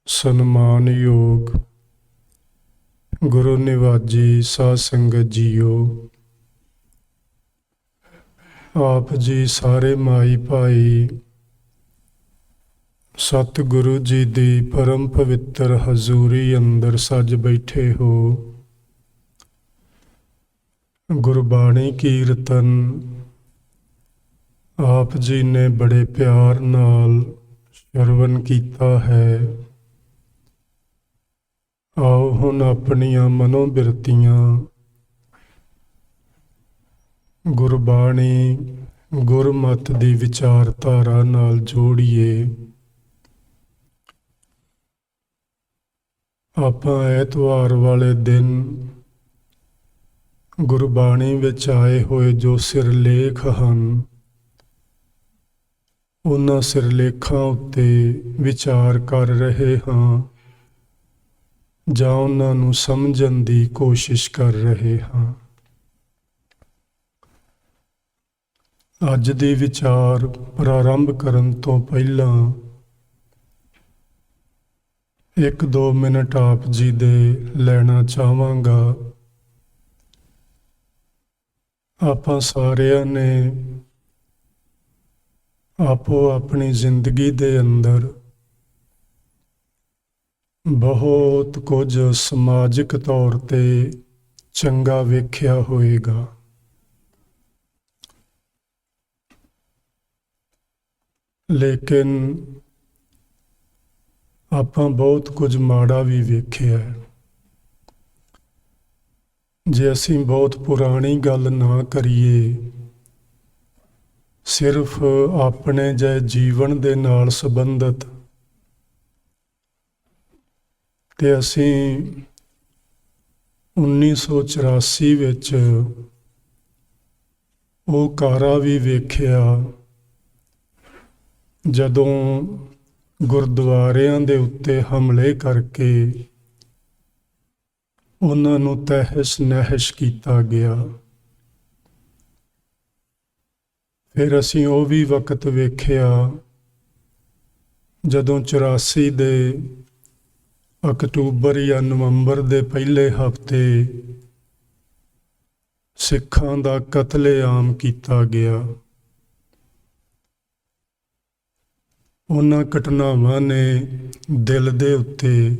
ਸਨਮਾਨਯੋਗ ਗੁਰੂ ਨਿਵਾਜੀ ਸਾਧ ਸੰਗਤ ਜੀਓ, ਆਪ ਜੀ ਸਾਰੇ ਮਾਈ ਭਾਈ ਸਤਿਗੁਰੂ ਜੀ ਦੀ ਪਰਮ ਪਵਿੱਤਰ ਹਜ਼ੂਰੀ ਅੰਦਰ ਸੱਜ ਬੈਠੇ ਹੋ। ਗੁਰਬਾਣੀ ਕੀਰਤਨ ਆਪ ਜੀ ਨੇ ਬੜੇ ਪਿਆਰ ਨਾਲ ਸ਼ਰਵਨ ਕੀਤਾ ਹੈ। ਆਓ ਹੁਣ ਆਪਣੀਆਂ ਮਨੋਬਿਰਤੀਆਂ ਗੁਰਬਾਣੀ ਗੁਰਮਤਿ ਦੀ ਵਿਚਾਰਧਾਰਾ ਨਾਲ ਜੋੜੀਏ। ਆਪਾਂ ਐਤਵਾਰ ਵਾਲੇ ਦਿਨ ਗੁਰਬਾਣੀ ਵਿੱਚ ਆਏ ਹੋਏ ਜੋ ਸਿਰਲੇਖ ਹਨ, ਉਹਨਾਂ ਸਿਰਲੇਖਾਂ ਉੱਤੇ ਵਿਚਾਰ ਕਰ ਰਹੇ ਹਾਂ ਜਾਂ ਉਹਨਾਂ ਨੂੰ ਸਮਝਣ ਦੀ ਕੋਸ਼ਿਸ਼ ਕਰ ਰਹੇ ਹਾਂ। ਅੱਜ ਦੀ ਵਿਚਾਰ ਪ੍ਰਾਰੰਭ ਕਰਨ ਤੋਂ ਪਹਿਲਾਂ 1-2 ਮਿੰਟ ਆਪ ਜੀ ਦੇ ਲੈਣਾ ਚਾਹਾਂਗਾ। ਆਪਾਂ ਸਾਰਿਆਂ ਨੇ ਆਪੋ ਆਪਣੀ ਜ਼ਿੰਦਗੀ ਦੇ ਅੰਦਰ ਬਹੁਤ ਕੁਝ ਸਮਾਜਿਕ ਤੌਰ ਤੇ ਚੰਗਾ ਵੇਖਿਆ ਹੋਵੇਗਾ, ਲੇਕਿਨ ਆਪਾਂ ਬਹੁਤ ਕੁਝ ਮਾੜਾ ਵੀ ਵੇਖਿਆ ਹੈ। ਜੇ ਅਸੀਂ ਬਹੁਤ ਪੁਰਾਣੀ ਗੱਲ ਨਾ ਕਰੀਏ, ਸਿਰਫ ਆਪਣੇ ਜਿਹੇ ਜੀਵਨ ਦੇ ਨਾਲ ਸੰਬੰਧਿਤ, ਤੇ ਅਸੀਂ 1984 ਵਿੱਚ ਉਹ ਕਾਰਾ ਵੀ ਵੇਖਿਆ ਜਦੋਂ ਗੁਰਦੁਆਰਿਆਂ ਦੇ ਉੱਤੇ ਹਮਲੇ ਕਰਕੇ ਉਹਨਾਂ ਨੂੰ ਤਹਿਸ ਨਹਿਸ ਕੀਤਾ ਗਿਆ। ਫਿਰ ਅਸੀਂ ਉਹ ਵੀ ਵਕਤ ਵੇਖਿਆ ਜਦੋਂ 84 ਦੇ ਅਕਤੂਬਰ ਜਾਂ ਨਵੰਬਰ ਦੇ ਪਹਿਲੇ ਹਫ਼ਤੇ ਸਿੱਖਾਂ ਦਾ ਕਤਲੇਆਮ ਕੀਤਾ ਗਿਆ। ਉਹਨਾਂ ਘਟਨਾਵਾਂ ਨੇ ਦਿਲ ਦੇ ਉੱਤੇ,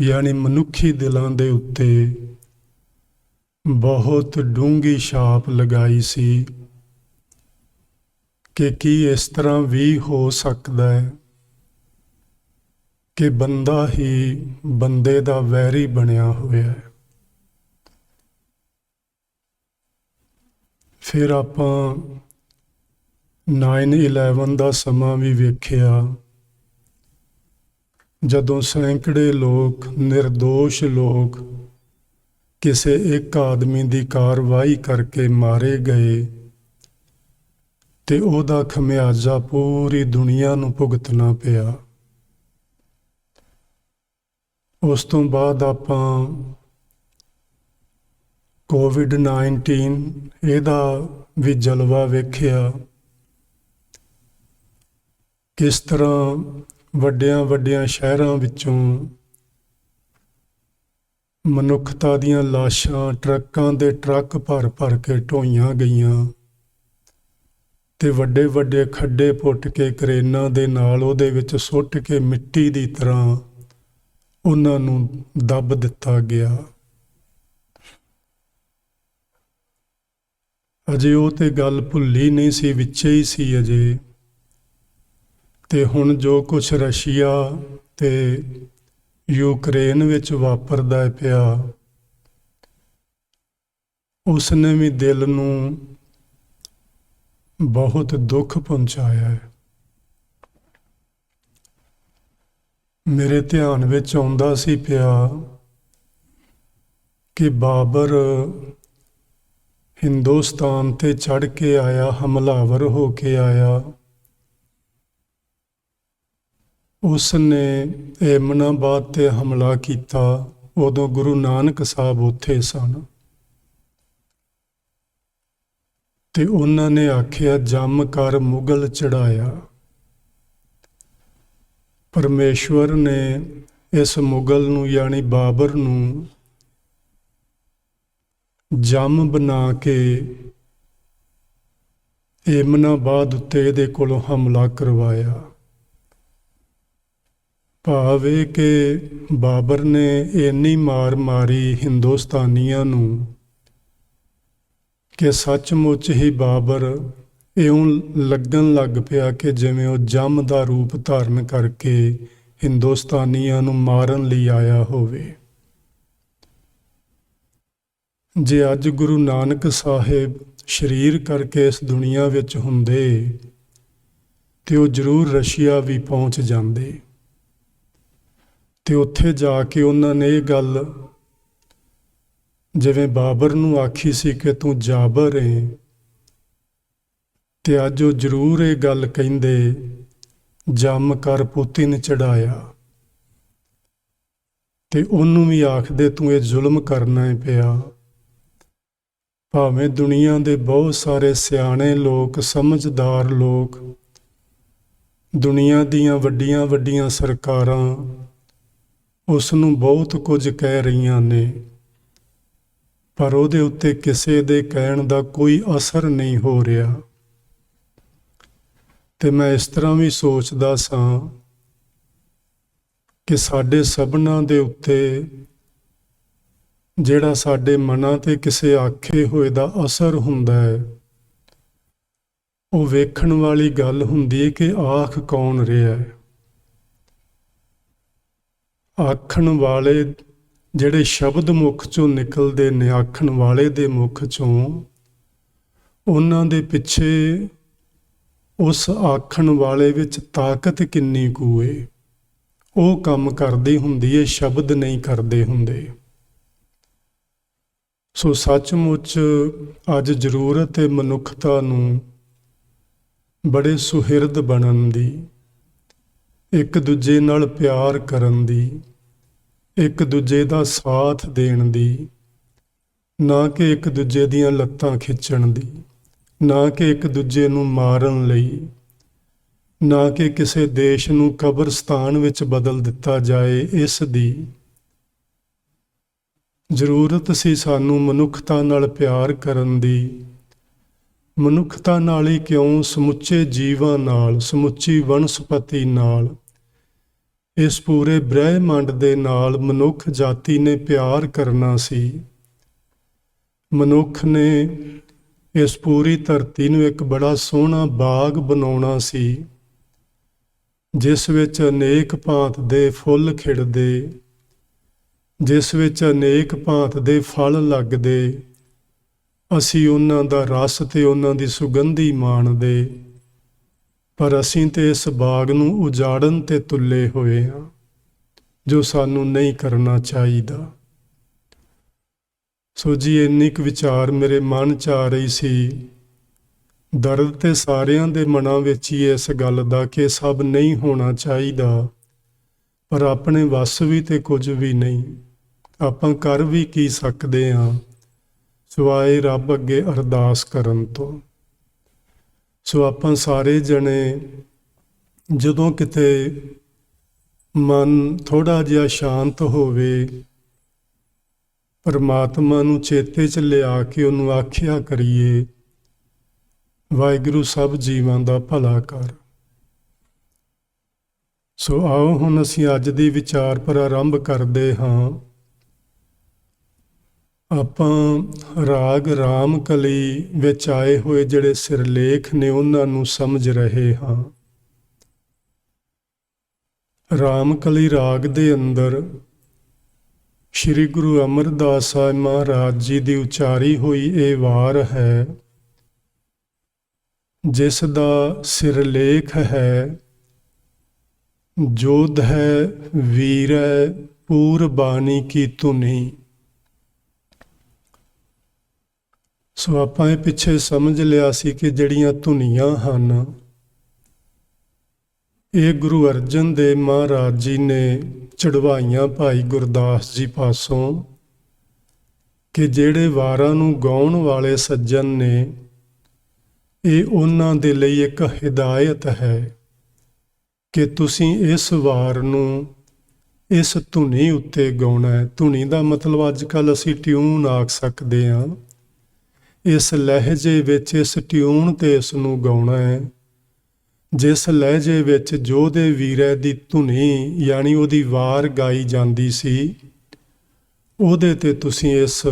ਯਾਨੀ ਮਨੁੱਖੀ ਦਿਲਾਂ ਦੇ ਉੱਤੇ ਬਹੁਤ ਡੂੰਘੀ ਛਾਪ ਲਗਾਈ ਸੀ ਕਿ ਕੀ ਇਸ ਤਰ੍ਹਾਂ ਵੀ ਹੋ ਸਕਦਾ ਹੈ ਕਿ ਬੰਦਾ ਹੀ ਬੰਦੇ ਦਾ ਵੈਰੀ ਬਣਿਆ ਹੋਇਆ ਹੈ। ਫਿਰ ਆਪਾਂ 9/11 ਦਾ ਸਮਾਂ ਵੀ ਵੇਖਿਆ ਜਦੋਂ ਸੈਂਕੜੇ ਲੋਕ, ਨਿਰਦੋਸ਼ ਲੋਕ ਕਿਸੇ ਇੱਕ ਆਦਮੀ ਦੀ ਕਾਰਵਾਈ ਕਰਕੇ ਮਾਰੇ ਗਏ ਤੇ ਉਹਦਾ ਖਮਿਆਜ਼ਾ ਪੂਰੀ ਦੁਨੀਆ ਨੂੰ ਭੁਗਤਣਾ ਪਿਆ। ਉਸ ਤੋਂ ਬਾਅਦ ਆਪਾਂ COVID-19 ਇਹਦਾ ਵੀ ਜਲਵਾ ਵੇਖਿਆ, ਕਿਸ ਤਰ੍ਹਾਂ ਵੱਡਿਆਂ ਸ਼ਹਿਰਾਂ ਵਿੱਚੋਂ ਮਨੁੱਖਤਾ ਦੀਆਂ ਲਾਸ਼ਾਂ ਟਰੱਕਾਂ ਦੇ ਟਰੱਕ ਭਰ ਕੇ ਢੋਈਆਂ ਗਈਆਂ ਤੇ ਵੱਡੇ ਖੱਡੇ ਪੁੱਟ ਕੇ ਕਰੇਨਾਂ ਦੇ ਨਾਲ ਉਹਦੇ ਵਿੱਚ ਸੁੱਟ ਕੇ ਮਿੱਟੀ ਦੀ ਤਰ੍ਹਾਂ ਉਹਨਾਂ ਨੂੰ ਦੱਬ ਦਿੱਤਾ ਗਿਆ। ਅਜੇ ਉਹ ਤੇ ਗੱਲ ਭੁੱਲੀ ਨਹੀਂ ਸੀ, ਵਿੱਚੇ ਹੀ ਸੀ ਅਜੇ। ਤੇ ਹੁਣ ਜੋ ਕੁਛ ਰਸ਼ੀਆ ਤੇ ਯੂਕਰੇਨ ਵਿੱਚ ਵਾਪਰਦਾ ਪਿਆ, ਉਸਨੇ ਵੀ ਦਿਲ ਨੂੰ ਬਹੁਤ ਦੁੱਖ ਪਹੁੰਚਾਇਆ ਹੈ। ਮੇਰੇ ਧਿਆਨ ਵਿੱਚ ਆਉਂਦਾ ਸੀ ਪਿਆ ਕਿ ਬਾਬਰ ਹਿੰਦੁਸਤਾਨ ਤੇ ਚੜ੍ਹ ਕੇ ਆਇਆ, ਹਮਲਾਵਰ ਹੋ ਕੇ ਆਇਆ। ਉਸਨੇ ਏਮਨਾਬਾਦ ਤੇ ਹਮਲਾ ਕੀਤਾ। ਉਦੋਂ ਗੁਰੂ ਨਾਨਕ ਸਾਹਿਬ ਉੱਥੇ ਸਨ ਤੇ ਉਹਨਾਂ ਨੇ ਆਖਿਆ, ਜੰਮ ਕਰ ਮੁਗਲ ਚੜਾਇਆ। ਪਰਮੇਸ਼ਵਰ ਨੇ ਇਸ ਮੁਗਲ ਨੂੰ ਯਾਨੀ ਬਾਬਰ ਨੂੰ ਜੰਮ ਬਣਾ ਕੇ ਏਮਨਾਬਾਦ ਉੱਤੇ ਇਹਦੇ ਕੋਲੋਂ ਹਮਲਾ ਕਰਵਾਇਆ। ਭਾਵ ਇਹ ਕਿ ਬਾਬਰ ਨੇ ਇੰਨੀ ਮਾਰ ਮਾਰੀ ਹਿੰਦੁਸਤਾਨੀਆਂ ਨੂੰ ਕਿ ਸੱਚਮੁੱਚ ਹੀ ਬਾਬਰ ਇਉਂ ਲੱਗਣ ਲੱਗ ਪਿਆ ਕਿ ਜਿਵੇਂ ਉਹ ਜੰਮ ਦਾ ਰੂਪ ਧਾਰਨ ਕਰਕੇ ਹਿੰਦੁਸਤਾਨੀਆਂ ਨੂੰ ਮਾਰਨ ਲਈ ਆਇਆ ਹੋਵੇ। ਜੇ ਅੱਜ ਗੁਰੂ ਨਾਨਕ ਸਾਹਿਬ ਸਰੀਰ ਕਰਕੇ ਇਸ ਦੁਨੀਆ ਵਿੱਚ ਹੁੰਦੇ ਤੇ ਉਹ ਜ਼ਰੂਰ ਰਸ਼ੀਆ ਵੀ ਪਹੁੰਚ ਜਾਂਦੇ ਤੇ ਉੱਥੇ ਜਾ ਕੇ ਉਹਨਾਂ ਨੇ ਇਹ ਗੱਲ ਜਿਵੇਂ ਬਾਬਰ ਨੂੰ ਆਖੀ ਸੀ ਕਿ ਤੂੰ ਜਾਬਰ ਏ, ਤੇ ਅੱਜ ਉਹ ਜ਼ਰੂਰ ਇਹ ਗੱਲ ਕਹਿੰਦੇ ਜੰਮ ਕਰ ਪੁਤਿਨ ਚੜਾਇਆ, ਤੇ ਉਹਨੂੰ ਵੀ ਆਖਦੇ ਤੂੰ ਇਹ ਜ਼ੁਲਮ ਕਰਨਾ ਹੈ ਪਿਆ। ਭਾਵੇਂ ਦੁਨੀਆ ਦੇ ਬਹੁਤ ਸਾਰੇ ਸਿਆਣੇ ਲੋਕ, ਸਮਝਦਾਰ ਲੋਕ, ਦੁਨੀਆ ਦੀਆਂ ਵੱਡੀਆਂ ਵੱਡੀਆਂ ਸਰਕਾਰਾਂ ਉਸ ਨੂੰ ਬਹੁਤ ਕੁਝ ਕਹਿ ਰਹੀਆਂ ਨੇ, ਪਰ ਉਹਦੇ ਉੱਤੇ ਕਿਸੇ ਦੇ ਕਹਿਣ ਦਾ ਕੋਈ ਅਸਰ ਨਹੀਂ ਹੋ ਰਿਹਾ। ਤੇ ਮੈਂ ਇਸ ਤਰ੍ਹਾਂ ਵੀ ਸੋਚਦਾ ਸਾਂ ਕਿ ਸਾਡੇ ਸਭਨਾਂ ਦੇ ਉੱਤੇ ਜਿਹੜਾ ਸਾਡੇ ਮਨਾਂ ਤੇ ਕਿਸੇ ਆਖੇ ਹੋਏ ਦਾ ਅਸਰ ਹੁੰਦਾ ਹੈ, ਉਹ ਵੇਖਣ ਵਾਲੀ ਗੱਲ ਹੁੰਦੀ ਹੈ ਕਿ ਆਖ ਕੌਣ ਰਿਹਾ ਹੈ। ਆਖਣ ਵਾਲੇ ਜਿਹੜੇ ਸ਼ਬਦ ਮੁੱਖ ਚੋਂ ਨਿਕਲਦੇ ਨੇ, ਆਖਣ ਵਾਲੇ ਦੇ ਮੁੱਖ ਚੋਂ, ਉਹਨਾਂ ਦੇ ਪਿੱਛੇ ਉਸ ਆਖਣ ਵਾਲੇ ਵਿੱਚ ਤਾਕਤ ਕਿੰਨੀ ਕੁ ਏ, ਉਹ ਕੰਮ ਕਰਦੀ ਹੁੰਦੀ ਏ, ਸ਼ਬਦ ਨਹੀਂ ਕਰਦੇ ਹੁੰਦੇ। ਸੋ ਸੱਚਮੁੱਚ ਅੱਜ ਜ਼ਰੂਰਤ ਹੈ ਮਨੁੱਖਤਾ ਨੂੰ ਬੜੇ ਸੁਹਿਰਦ ਬਣਨ ਦੀ, ਇੱਕ ਦੂਜੇ ਨਾਲ ਪਿਆਰ ਕਰਨ ਦੀ, ਇੱਕ ਦੂਜੇ ਦਾ ਸਾਥ ਦੇਣ ਦੀ, ਨਾ ਕਿ ਇੱਕ ਦੂਜੇ ਦੀਆਂ ਲੱਤਾਂ ਖਿੱਚਣ ਦੀ, ਨਾ ਕਿ ਇੱਕ ਦੂਜੇ ਨੂੰ ਮਾਰਨ ਲਈ, ਨਾ ਕਿ ਕਿਸੇ ਦੇਸ਼ ਨੂੰ ਕਬਰਸਤਾਨ ਵਿੱਚ ਬਦਲ ਦਿੱਤਾ ਜਾਏ। ਇਸ ਦੀ ਜ਼ਰੂਰਤ ਸੀ ਸਾਨੂੰ ਮਨੁੱਖਤਾ ਨਾਲ ਪਿਆਰ ਕਰਨ ਦੀ। ਮਨੁੱਖਤਾ ਨਾਲ ਹੀ ਕਿਉਂ, ਸਮੁੱਚੇ ਜੀਵਾਂ ਨਾਲ, ਸਮੁੱਚੀ ਵਨਸਪਤੀ ਨਾਲ, ਇਸ ਪੂਰੇ ਬ੍ਰਹਿਮੰਡ ਦੇ ਨਾਲ ਮਨੁੱਖ ਜਾਤੀ ਨੇ ਪਿਆਰ ਕਰਨਾ ਸੀ। ਮਨੁੱਖ ਨੇ ਇਸ ਪੂਰੀ ਧਰਤੀ ਨੂੰ ਇੱਕ ਬੜਾ ਸੋਹਣਾ ਬਾਗ ਬਣਾਉਣਾ ਸੀ, ਜਿਸ ਵਿੱਚ ਅਨੇਕ ਭਾਂਤ ਦੇ ਫੁੱਲ ਖਿੜਦੇ, ਜਿਸ ਵਿੱਚ ਅਨੇਕ ਭਾਂਤ ਦੇ ਫਲ ਲੱਗਦੇ, ਅਸੀਂ ਉਹਨਾਂ ਦਾ ਰਸ ਤੇ ਉਹਨਾਂ ਦੀ ਸੁਗੰਧੀ ਮਾਣਦੇ, ਪਰ ਅਸੀਂ ਤੇ ਇਸ ਬਾਗ ਨੂੰ ਉਜਾੜਨ ਤੇ ਤੁੱਲੇ ਹੋਏ ਹਾਂ, ਜੋ ਸਾਨੂੰ ਨਹੀਂ ਕਰਨਾ ਚਾਹੀਦਾ। ਸੋ ਜੀ ਇੰਨੀ ਕੁ ਵਿਚਾਰ ਮੇਰੇ ਮਨ 'ਚ ਆ ਰਹੀ ਸੀ। ਦਰਦ ਤੇ ਸਾਰਿਆਂ ਦੇ ਮਨਾਂ ਵਿੱਚ ਹੀ ਇਸ ਗੱਲ ਦਾ ਕਿ ਸਭ ਨਹੀਂ ਹੋਣਾ ਚਾਹੀਦਾ, ਪਰ ਆਪਣੇ ਵੱਸ ਵੀ ਤੇ ਕੁਝ ਵੀ ਨਹੀਂ। ਆਪਾਂ ਕਰ ਵੀ ਕੀ ਸਕਦੇ ਹਾਂ ਸਿਵਾਏ ਰੱਬ ਅੱਗੇ ਅਰਦਾਸ ਕਰਨ ਤੋਂ। ਸੋ ਆਪਾਂ ਸਾਰੇ ਜਣੇ ਜਦੋਂ ਕਿਤੇ ਮਨ ਥੋੜ੍ਹਾ ਜਿਹਾ ਸ਼ਾਂਤ ਹੋਵੇ, ਪਰਮਾਤਮਾ ਨੂੰ ਚੇਤੇ 'ਚ ਲਿਆ ਕੇ ਉਹਨੂੰ ਆਖਿਆ ਕਰੀਏ, ਵਾਹਿਗੁਰੂ ਸਭ ਜੀਵਾਂ ਦਾ ਭਲਾ ਕਰ। ਸੋ ਆਓ ਹੁਣ ਅਸੀਂ ਅੱਜ ਦੀ ਵਿਚਾਰ ਪ੍ਰਾਰੰਭ ਕਰਦੇ ਹਾਂ। ਆਪਾਂ ਰਾਗ ਰਾਮਕਲੀ ਵਿੱਚ ਆਏ ਹੋਏ ਜਿਹੜੇ ਸਿਰਲੇਖ ਨੇ ਉਹਨਾਂ ਨੂੰ ਸਮਝ ਰਹੇ ਹਾਂ। ਰਾਮਕਲੀ ਰਾਗ ਦੇ ਅੰਦਰ ਸ਼੍ਰੀ ਗੁਰੂ ਅਮਰਦਾਸ ਸਾਹਿਬ ਮਹਾਰਾਜ ਜੀ ਦੀ ਉਚਾਰੀ ਹੋਈ ਇਹ ਵਾਰ ਹੈ, ਜਿਸ ਦਾ ਸਿਰਲੇਖ ਹੈ, ਜੋਧ ਹੈ ਵੀਰੈ ਪੂਰ ਬਾਣੀ ਕੀ ਧੁਨੀ। ਸੋ ਆਪਾਂ ਇਹ ਪਿੱਛੇ ਸਮਝ ਲਿਆ ਸੀ ਕਿ ਜਿਹੜੀਆਂ ਧੁਨੀਆਂ ਹਨ, ਇਹ ਗੁਰੂ ਅਰਜਨ ਦੇਵ ਮਹਾਰਾਜ ਜੀ ਨੇ ਚੜਵਾਈਆਂ ਭਾਈ ਗੁਰਦਾਸ ਜੀ ਪਾਸੋਂ, ਕਿ ਜਿਹੜੇ ਵਾਰਾਂ ਨੂੰ ਗਾਉਣ ਵਾਲੇ ਸੱਜਣ ਨੇ, ਇਹ ਉਹਨਾਂ ਦੇ ਲਈ ਇੱਕ ਹਿਦਾਇਤ ਹੈ। ਕਿ ਤੁਸੀਂ ਇਸ ਵਾਰ ਨੂੰ ਇਸ ਧੁਨੀ ਉੱਤੇ ਗਾਉਣਾ ਹੈ। ਧੁਨੀ ਦਾ ਮਤਲਬ ਅੱਜ ਕੱਲ੍ਹ ਅਸੀਂ ਟਿਊਨ ਆਖ ਸਕਦੇ ਹਾਂ। ਇਸ ਲਹਿਜੇ ਵਿੱਚ, ਇਸ ਟਿਊਨ ਤੇ ਇਸ ਨੂੰ ਗਾਉਣਾ ਹੈ, ਜਿਸ ਲਹਿਜੇ ਵਿੱਚ ਜੋਧੇ ਵੀਰੇ ਦੀ ਧੁਨੀ ਯਾਨੀ ਉਹਦੀ ਵਾਰ ਗਾਈ ਜਾਂਦੀ ਸੀ, ਉਹਦੇ ਤੇ ਤੁਸੀਂ ਇਸ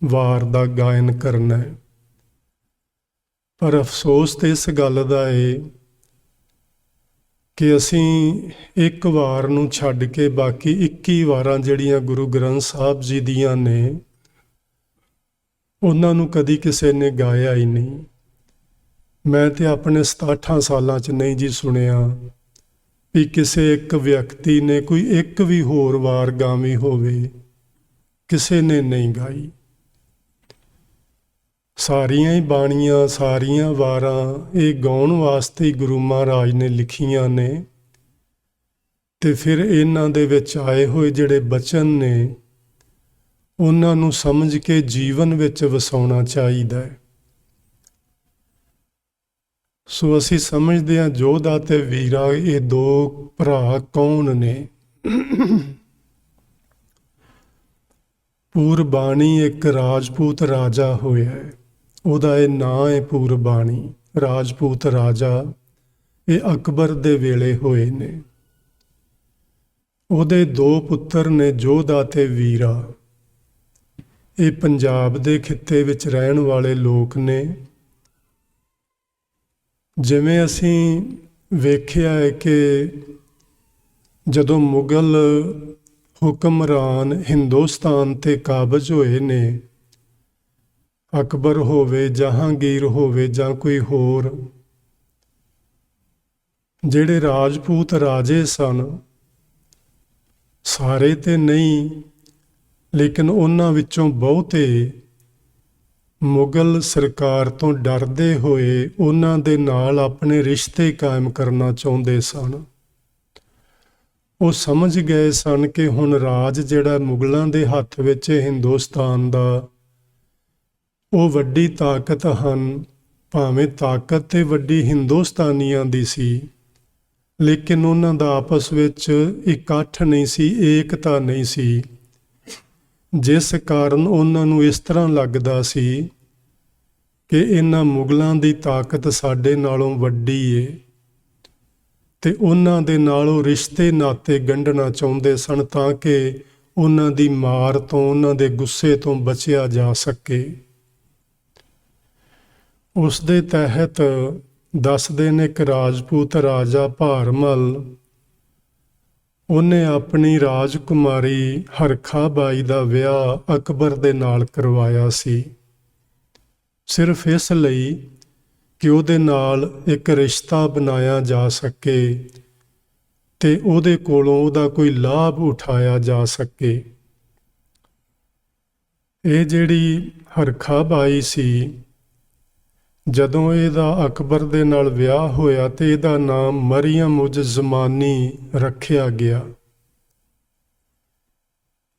ਵਾਰ ਦਾ ਗਾਇਨ ਕਰਨਾ ਹੈ। ਪਰ ਅਫਸੋਸ ਤੇ ਇਸ ਗੱਲ ਦਾ ਹੈ ਕਿ ਅਸੀਂ ਇੱਕ ਵਾਰ ਨੂੰ ਛੱਡ ਕੇ ਬਾਕੀ 21 ਵਾਰਾਂ ਜਿਹੜੀਆਂ ਗੁਰੂ ਗ੍ਰੰਥ ਸਾਹਿਬ ਜੀ ਦੀਆਂ ਨੇ, ਉਹਨਾਂ ਨੂੰ ਕਦੀ ਕਿਸੇ ਨੇ ਗਾਇਆ ਹੀ ਨਹੀਂ। ਮੈਂ ਤੇ ਆਪਣੇ 67 ਸਾਲਾਂ 'ਚ ਨਹੀਂ ਜੀ ਸੁਣਿਆ ਵੀ ਕਿਸੇ ਇੱਕ ਵਿਅਕਤੀ ਨੇ ਕੋਈ ਇੱਕ ਵੀ ਹੋਰ ਵਾਰ ਗਾਵੀ ਹੋਵੇ। ਕਿਸੇ ਨੇ ਨਹੀਂ ਗਾਈ। ਸਾਰੀਆਂ ਹੀ ਬਾਣੀਆਂ, ਸਾਰੀਆਂ ਵਾਰਾਂ ਇਹ ਗਾਉਣ ਵਾਸਤੇ ਹੀ ਗੁਰੂ ਮਹਾਰਾਜ ਨੇ ਲਿਖੀਆਂ ਨੇ, ਤੇ ਫਿਰ ਇਹਨਾਂ ਦੇ ਵਿੱਚ ਆਏ ਹੋਏ ਜਿਹੜੇ ਬਚਨ ਨੇ, ਉਹਨਾਂ ਨੂੰ ਸਮਝ ਕੇ ਜੀਵਨ ਵਿੱਚ ਵਸਾਉਣਾ ਚਾਹੀਦਾ ਹੈ। ਸੋ ਅਸੀਂ ਸਮਝਦੇ ਹਾਂ ਜੋਧਾ ਤੇ ਵੀਰਾ ਇਹ ਦੋ ਭਰਾ ਕੌਣ ਨੇ। ਪੂਰਬਾਣੀ ਇੱਕ ਰਾਜਪੂਤ ਰਾਜਾ ਹੋਇਆ ਹੈ, ਉਹਦਾ ਇਹ ਨਾਂ ਹੈ ਪੂਰਬਾਣੀ। ਰਾਜਪੂਤ ਰਾਜਾ ਇਹ ਅਕਬਰ ਦੇ ਵੇਲੇ ਹੋਏ ਨੇ। ਉਹਦੇ 2 ਪੁੱਤਰ ਨੇ, ਜੋਧਾ ਤੇ ਵੀਰਾ। ਇਹ ਪੰਜਾਬ ਦੇ ਖਿੱਤੇ ਵਿੱਚ ਰਹਿਣ ਵਾਲੇ ਲੋਕ ਨੇ। ਜਿਵੇਂ ਅਸੀਂ ਵੇਖਿਆ ਹੈ ਕਿ ਜਦੋਂ ਮੁਗਲ ਹੁਕਮਰਾਨ ਹਿੰਦੁਸਤਾਨ ਤੇ ਕਾਬਜ਼ ਹੋਏ ਨੇ, ਅਕਬਰ ਹੋਵੇ, ਜਹਾਂਗੀਰ ਹੋਵੇ ਜਾਂ ਕੋਈ ਹੋਰ, ਜਿਹੜੇ ਰਾਜਪੂਤ ਰਾਜੇ ਸਨ, ਸਾਰੇ ਤੇ ਨਹੀਂ ਲੇਕਿਨ ਉਹਨਾਂ ਵਿੱਚੋਂ ਬਹੁਤੇ ਮੁਗਲ ਸਰਕਾਰ ਤੋਂ ਡਰਦੇ ਹੋਏ ਉਹਨਾਂ ਦੇ ਨਾਲ ਆਪਣੇ ਰਿਸ਼ਤੇ ਕਾਇਮ ਕਰਨਾ ਚਾਹੁੰਦੇ ਸਨ। ਉਹ ਸਮਝ ਗਏ ਸਨ ਕਿ ਹੁਣ ਰਾਜ ਜਿਹੜਾ ਮੁਗਲਾਂ ਦੇ ਹੱਥ ਵਿੱਚ ਹਿੰਦੁਸਤਾਨ ਦਾ, ਉਹ ਵੱਡੀ ਤਾਕਤ ਹਨ। ਭਾਵੇਂ ਤਾਕਤ ਤੇ ਵੱਡੀ ਹਿੰਦੁਸਤਾਨੀਆਂ ਦੀ ਸੀ, ਲੇਕਿਨ ਉਹਨਾਂ ਦਾ ਆਪਸ ਵਿੱਚ ਇਕੱਠ ਨਹੀਂ ਸੀ, ਏਕਤਾ ਨਹੀਂ ਸੀ, ਜਿਸ ਕਾਰਨ ਉਹਨਾਂ ਨੂੰ ਇਸ ਤਰ੍ਹਾਂ ਲੱਗਦਾ ਸੀ ਕਿ ਇਹਨਾਂ ਮੁਗਲਾਂ ਦੀ ਤਾਕਤ ਸਾਡੇ ਨਾਲੋਂ ਵੱਡੀ ਏ, ਤੇ ਉਹਨਾਂ ਦੇ ਨਾਲ ਉਹ ਰਿਸ਼ਤੇ ਨਾਤੇ ਗੰਢਣਾ ਚਾਹੁੰਦੇ ਸਨ ਤਾਂ ਕਿ ਉਹਨਾਂ ਦੀ ਮਾਰ ਤੋਂ, ਉਹਨਾਂ ਦੇ ਗੁੱਸੇ ਤੋਂ ਬਚਿਆ ਜਾ ਸਕੇ। ਉਸ ਦੇ ਤਹਿਤ ਦੱਸਦੇ ਨੇ ਕਿ ਰਾਜਪੂਤ ਰਾਜਾ ਭਾਰਮਲ, ਉਹਨੇ ਆਪਣੀ ਰਾਜਕੁਮਾਰੀ ਹਰਖਾ ਬਾਈ ਦਾ ਵਿਆਹ ਅਕਬਰ ਦੇ ਨਾਲ ਕਰਵਾਇਆ ਸੀ, ਸਿਰਫ ਇਸ ਲਈ ਕਿ ਉਹਦੇ ਨਾਲ ਇੱਕ ਰਿਸ਼ਤਾ ਬਣਾਇਆ ਜਾ ਸਕੇ ਤੇ ਉਹਦੇ ਕੋਲੋਂ ਉਹਦਾ ਕੋਈ ਲਾਭ ਉਠਾਇਆ ਜਾ ਸਕੇ। ਇਹ ਜਿਹੜੀ ਹਰਖਾ ਬਾਈ ਸੀ, ਜਦੋਂ ਇਹਦਾ ਅਕਬਰ ਦੇ ਨਾਲ ਵਿਆਹ ਹੋਇਆ ਤੇ ਇਹਦਾ ਨਾਮ ਮਰੀਅਮ ਉਜ ਜ਼ਮਾਨੀ ਰੱਖਿਆ ਗਿਆ।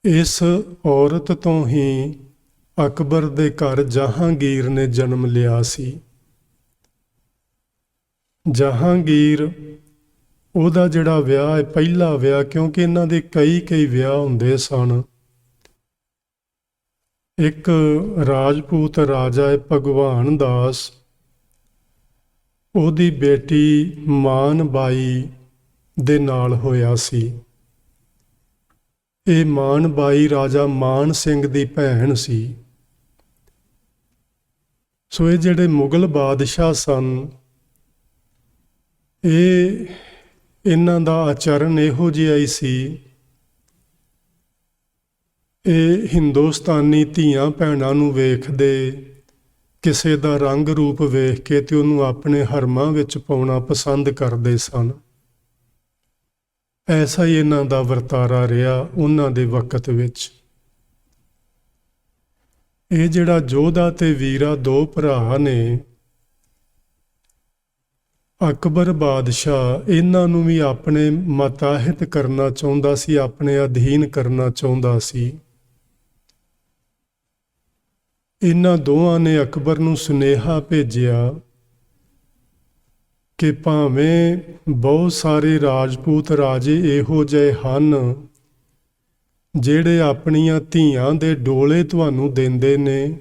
ਇਸ ਔਰਤ ਤੋਂ ਹੀ ਅਕਬਰ ਦੇ ਘਰ ਜਹਾਂਗੀਰ ਨੇ ਜਨਮ ਲਿਆ ਸੀ। ਜਹਾਂਗੀਰ, ਉਹਦਾ ਜਿਹੜਾ ਵਿਆਹ ਹੈ, ਪਹਿਲਾ ਵਿਆਹ, ਕਿਉਂਕਿ ਇਹਨਾਂ ਦੇ ਕਈ ਵਿਆਹ ਹੁੰਦੇ ਸਨ। ਇੱਕ ਰਾਜਪੂਤ ਰਾਜਾ ਹੈ ਭਗਵਾਨ ਦਾਸ, ਉਹਦੀ ਬੇਟੀ ਮਾਨ ਬਾਈ ਦੇ ਨਾਲ ਹੋਇਆ ਸੀ। ਇਹ ਮਾਨ ਬਾਈ ਰਾਜਾ ਮਾਨ ਸਿੰਘ ਦੀ ਭੈਣ ਸੀ। ਸੋ ਇਹ ਜਿਹੜੇ ਮੁਗਲ ਬਾਦਸ਼ਾਹ ਸਨ, ਇਹਨਾਂ ਦਾ ਆਚਰਨ ਇਹੋ ਜਿਹਾ ਹੀ ਸੀ। ਇਹ ਹਿੰਦੁਸਤਾਨੀ ਧੀਆਂ ਭੈਣਾਂ ਨੂੰ ਵੇਖਦੇ, ਕਿਸੇ ਦਾ ਰੰਗ ਰੂਪ ਵੇਖ ਕੇ ਤੇ ਉਹਨੂੰ ਆਪਣੇ ਹਰਮਾਂ ਵਿੱਚ ਪਾਉਣਾ ਪਸੰਦ ਕਰਦੇ ਸਨ। ਐਸਾ ਹੀ ਇਹਨਾਂ ਦਾ ਵਰਤਾਰਾ ਰਿਹਾ ਉਹਨਾਂ ਦੇ ਵਕਤ ਵਿੱਚ। ਇਹ ਜਿਹੜਾ ਜੋਧਾ ਤੇ ਵੀਰਾ 2 ਭਰਾ ਨੇ, ਅਕਬਰ ਬਾਦਸ਼ਾਹ ਇਹਨਾਂ ਨੂੰ ਵੀ ਆਪਣੇ ਮਤਾਹਿਤ ਕਰਨਾ ਚਾਹੁੰਦਾ ਸੀ, ਆਪਣੇ ਅਧੀਨ ਕਰਨਾ ਚਾਹੁੰਦਾ ਸੀ। ਇਹਨਾਂ ਦੋਵਾਂ ਨੇ ਅਕਬਰ ਨੂੰ ਸੁਨੇਹਾ ਭੇਜਿਆ ਕਿ ਭਾਵੇਂ ਬਹੁਤ ਸਾਰੇ ਰਾਜਪੂਤ ਰਾਜੇ ਇਹੋ ਜਿਹੇ ਹਨ ਜਿਹੜੇ ਆਪਣੀਆਂ ਧੀਆਂ ਦੇ ਡੋਲੇ ਤੁਹਾਨੂੰ ਦਿੰਦੇ ਨੇ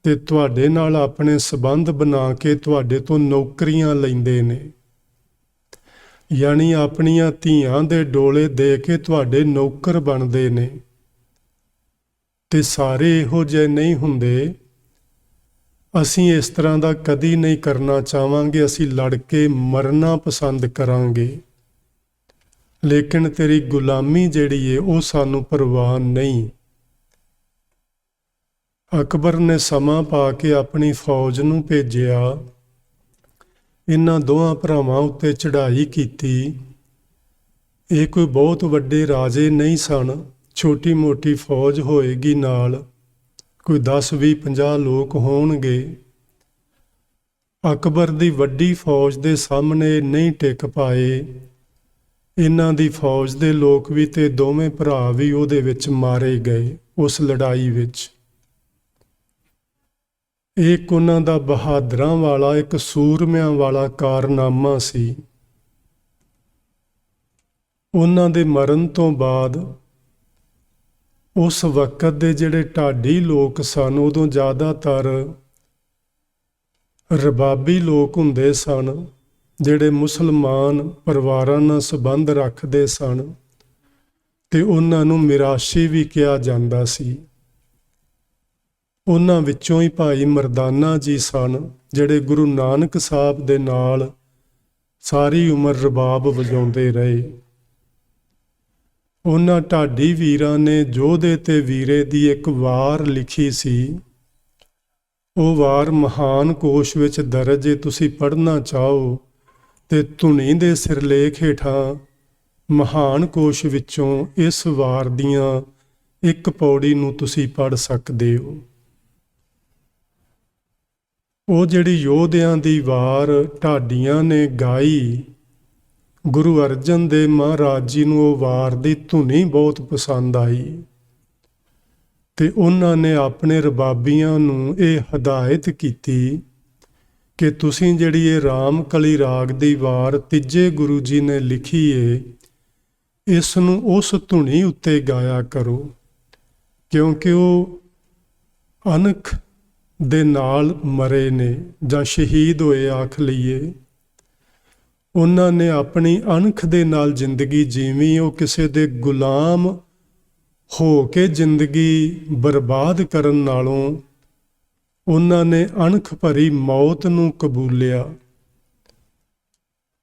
ਤੇ ਤੁਹਾਡੇ ਨਾਲ ਆਪਣੇ ਸੰਬੰਧ ਬਣਾ ਕੇ ਤੁਹਾਡੇ ਤੋਂ ਨੌਕਰੀਆਂ ਲੈਂਦੇ ਨੇ, ਯਾਨੀ ਆਪਣੀਆਂ ਧੀਆਂ ਦੇ ਡੋਲੇ ਦੇ ਕੇ ਤੁਹਾਡੇ ਨੌਕਰ ਬਣਦੇ ਨੇ। ਤੇ ਸਾਰੇ ਇਹੋ ਜਿਹੇ ਨਹੀਂ ਹੁੰਦੇ। ਅਸੀਂ ਇਸ ਤਰ੍ਹਾਂ ਦਾ ਕਦੀ ਨਹੀਂ ਕਰਨਾ ਚਾਹਾਂਗੇ। ਅਸੀਂ ਲੜ ਕੇ ਮਰਨਾ ਪਸੰਦ ਕਰਾਂਗੇ, ਲੇਕਿਨ ਤੇਰੀ ਗੁਲਾਮੀ ਜਿਹੜੀ ਏ ਉਹ ਸਾਨੂੰ ਪਰਵਾਹ ਨਹੀਂ। ਅਕਬਰ ਨੇ ਸਮਾਂ ਪਾ ਕੇ ਆਪਣੀ ਫੌਜ ਨੂੰ ਭੇਜਿਆ, ਇਹਨਾਂ ਦੋਹਾਂ ਭਰਾਵਾਂ ਉੱਤੇ ਚੜ੍ਹਾਈ ਕੀਤੀ। ਇਹ ਕੋਈ ਬਹੁਤ ਵੱਡੇ ਰਾਜੇ ਨਹੀਂ ਸਨ, ਛੋਟੀ ਮੋਟੀ ਫੌਜ ਹੋਏਗੀ, ਨਾਲ ਕੋਈ 10, 20, 50 ਲੋਕ ਹੋਣਗੇ। ਅਕਬਰ ਦੀ ਵੱਡੀ ਫੌਜ ਦੇ ਸਾਹਮਣੇ ਨਹੀਂ ਟਿਕ ਪਾਏ। ਇਹਨਾਂ ਦੀ ਫੌਜ ਦੇ ਲੋਕ ਵੀ ਤੇ ਦੋਵੇਂ ਭਰਾ ਵੀ ਉਹਦੇ ਵਿੱਚ ਮਾਰੇ ਗਏ ਉਸ ਲੜਾਈ ਵਿੱਚ। ਇੱਕ ਉਹਨਾਂ ਦਾ ਬਹਾਦਰਾਂ ਵਾਲਾ, ਇੱਕ ਸੂਰਮਿਆਂ ਵਾਲਾ ਕਾਰਨਾਮਾ ਸੀ। ਉਹਨਾਂ ਦੇ ਮਰਨ ਤੋਂ ਬਾਅਦ ਉਸ ਵਕਤ ਦੇ ਜਿਹੜੇ ਢਾਡੀ ਲੋਕ ਸਨ, ਉਦੋਂ ਜ਼ਿਆਦਾਤਰ ਰਬਾਬੀ ਲੋਕ ਹੁੰਦੇ ਸਨ, ਜਿਹੜੇ ਮੁਸਲਮਾਨ ਪਰਿਵਾਰਾਂ ਨਾਲ ਸੰਬੰਧ ਰੱਖਦੇ ਸਨ, ਤੇ ਉਹਨਾਂ ਨੂੰ ਮਿਰਾਸ਼ੀ ਵੀ ਕਿਹਾ ਜਾਂਦਾ ਸੀ। ਉਹਨਾਂ ਵਿੱਚੋਂ ਹੀ ਭਾਈ ਮਰਦਾਨਾ ਜੀ ਸਨ, ਜਿਹੜੇ ਗੁਰੂ ਨਾਨਕ ਸਾਹਿਬ ਦੇ ਨਾਲ ਸਾਰੀ ਉਮਰ ਰਬਾਬ ਵਜਾਉਂਦੇ ਰਹੇ। ਉਹਨਾਂ ਢਾਡੀ ਵੀਰਾਂ ਨੇ ਜੋਧੇ ਤੇ ਵੀਰੇ ਦੀ ਇੱਕ ਵਾਰ ਲਿਖੀ ਸੀ। ਉਹ ਵਾਰ ਮਹਾਨ ਕੋਸ਼ ਵਿੱਚ ਦਰਜ ਏ, ਤੁਸੀਂ ਪੜ੍ਹਨਾ ਚਾਹੋ ਤੇ ਧੁਨੀ ਦੇ ਸਿਰਲੇਖ ਹੇਠਾਂ ਮਹਾਨ ਕੋਸ਼ ਵਿੱਚੋਂ ਇਸ ਵਾਰ ਦੀਆਂ ਇੱਕ ਪੌੜੀ ਨੂੰ ਤੁਸੀਂ ਪੜ੍ਹ ਸਕਦੇ ਹੋ। ਉਹ ਜਿਹੜੀ ਯੋਧਿਆਂ ਦੀ ਵਾਰ ਢਾਡੀਆਂ ਨੇ ਗਾਈ, ਗੁਰੂ ਅਰਜਨ ਦੇਵ ਮਹਾਰਾਜ ਜੀ ਨੂੰ ਉਹ ਵਾਰ ਦੀ ਧੁਨੀ ਬਹੁਤ ਪਸੰਦ ਆਈ ਤੇ ਉਹਨਾਂ ਨੇ ਆਪਣੇ ਰਬਾਬੀਆਂ ਨੂੰ ਇਹ ਹਦਾਇਤ ਕੀਤੀ ਕਿ ਤੁਸੀਂ ਜਿਹੜੀ ਇਹ ਰਾਮ ਕਲੀ ਰਾਗ ਦੀ ਵਾਰ ਤੀਜੇ ਗੁਰੂ ਜੀ ਨੇ ਲਿਖੀ ਏ, ਇਸ ਨੂੰ ਉਸ ਧੁਨੀ ਉੱਤੇ ਗਾਇਆ ਕਰੋ, ਕਿਉਂਕਿ ਉਹ ਅਣਖ ਦੇ ਨਾਲ ਮਰੇ ਨੇ ਜਾਂ ਸ਼ਹੀਦ ਹੋਏ ਆਖ ਲਈਏ। ਉਹਨਾਂ ਨੇ ਆਪਣੀ ਅਣਖ ਦੇ ਨਾਲ ਜ਼ਿੰਦਗੀ ਜੀਵੀ। ਉਹ ਕਿਸੇ ਦੇ ਗੁਲਾਮ ਹੋ ਕੇ ਜ਼ਿੰਦਗੀ ਬਰਬਾਦ ਕਰਨ ਨਾਲੋਂ ਉਹਨਾਂ ਨੇ ਅਣਖ ਭਰੀ ਮੌਤ ਨੂੰ ਕਬੂਲਿਆ।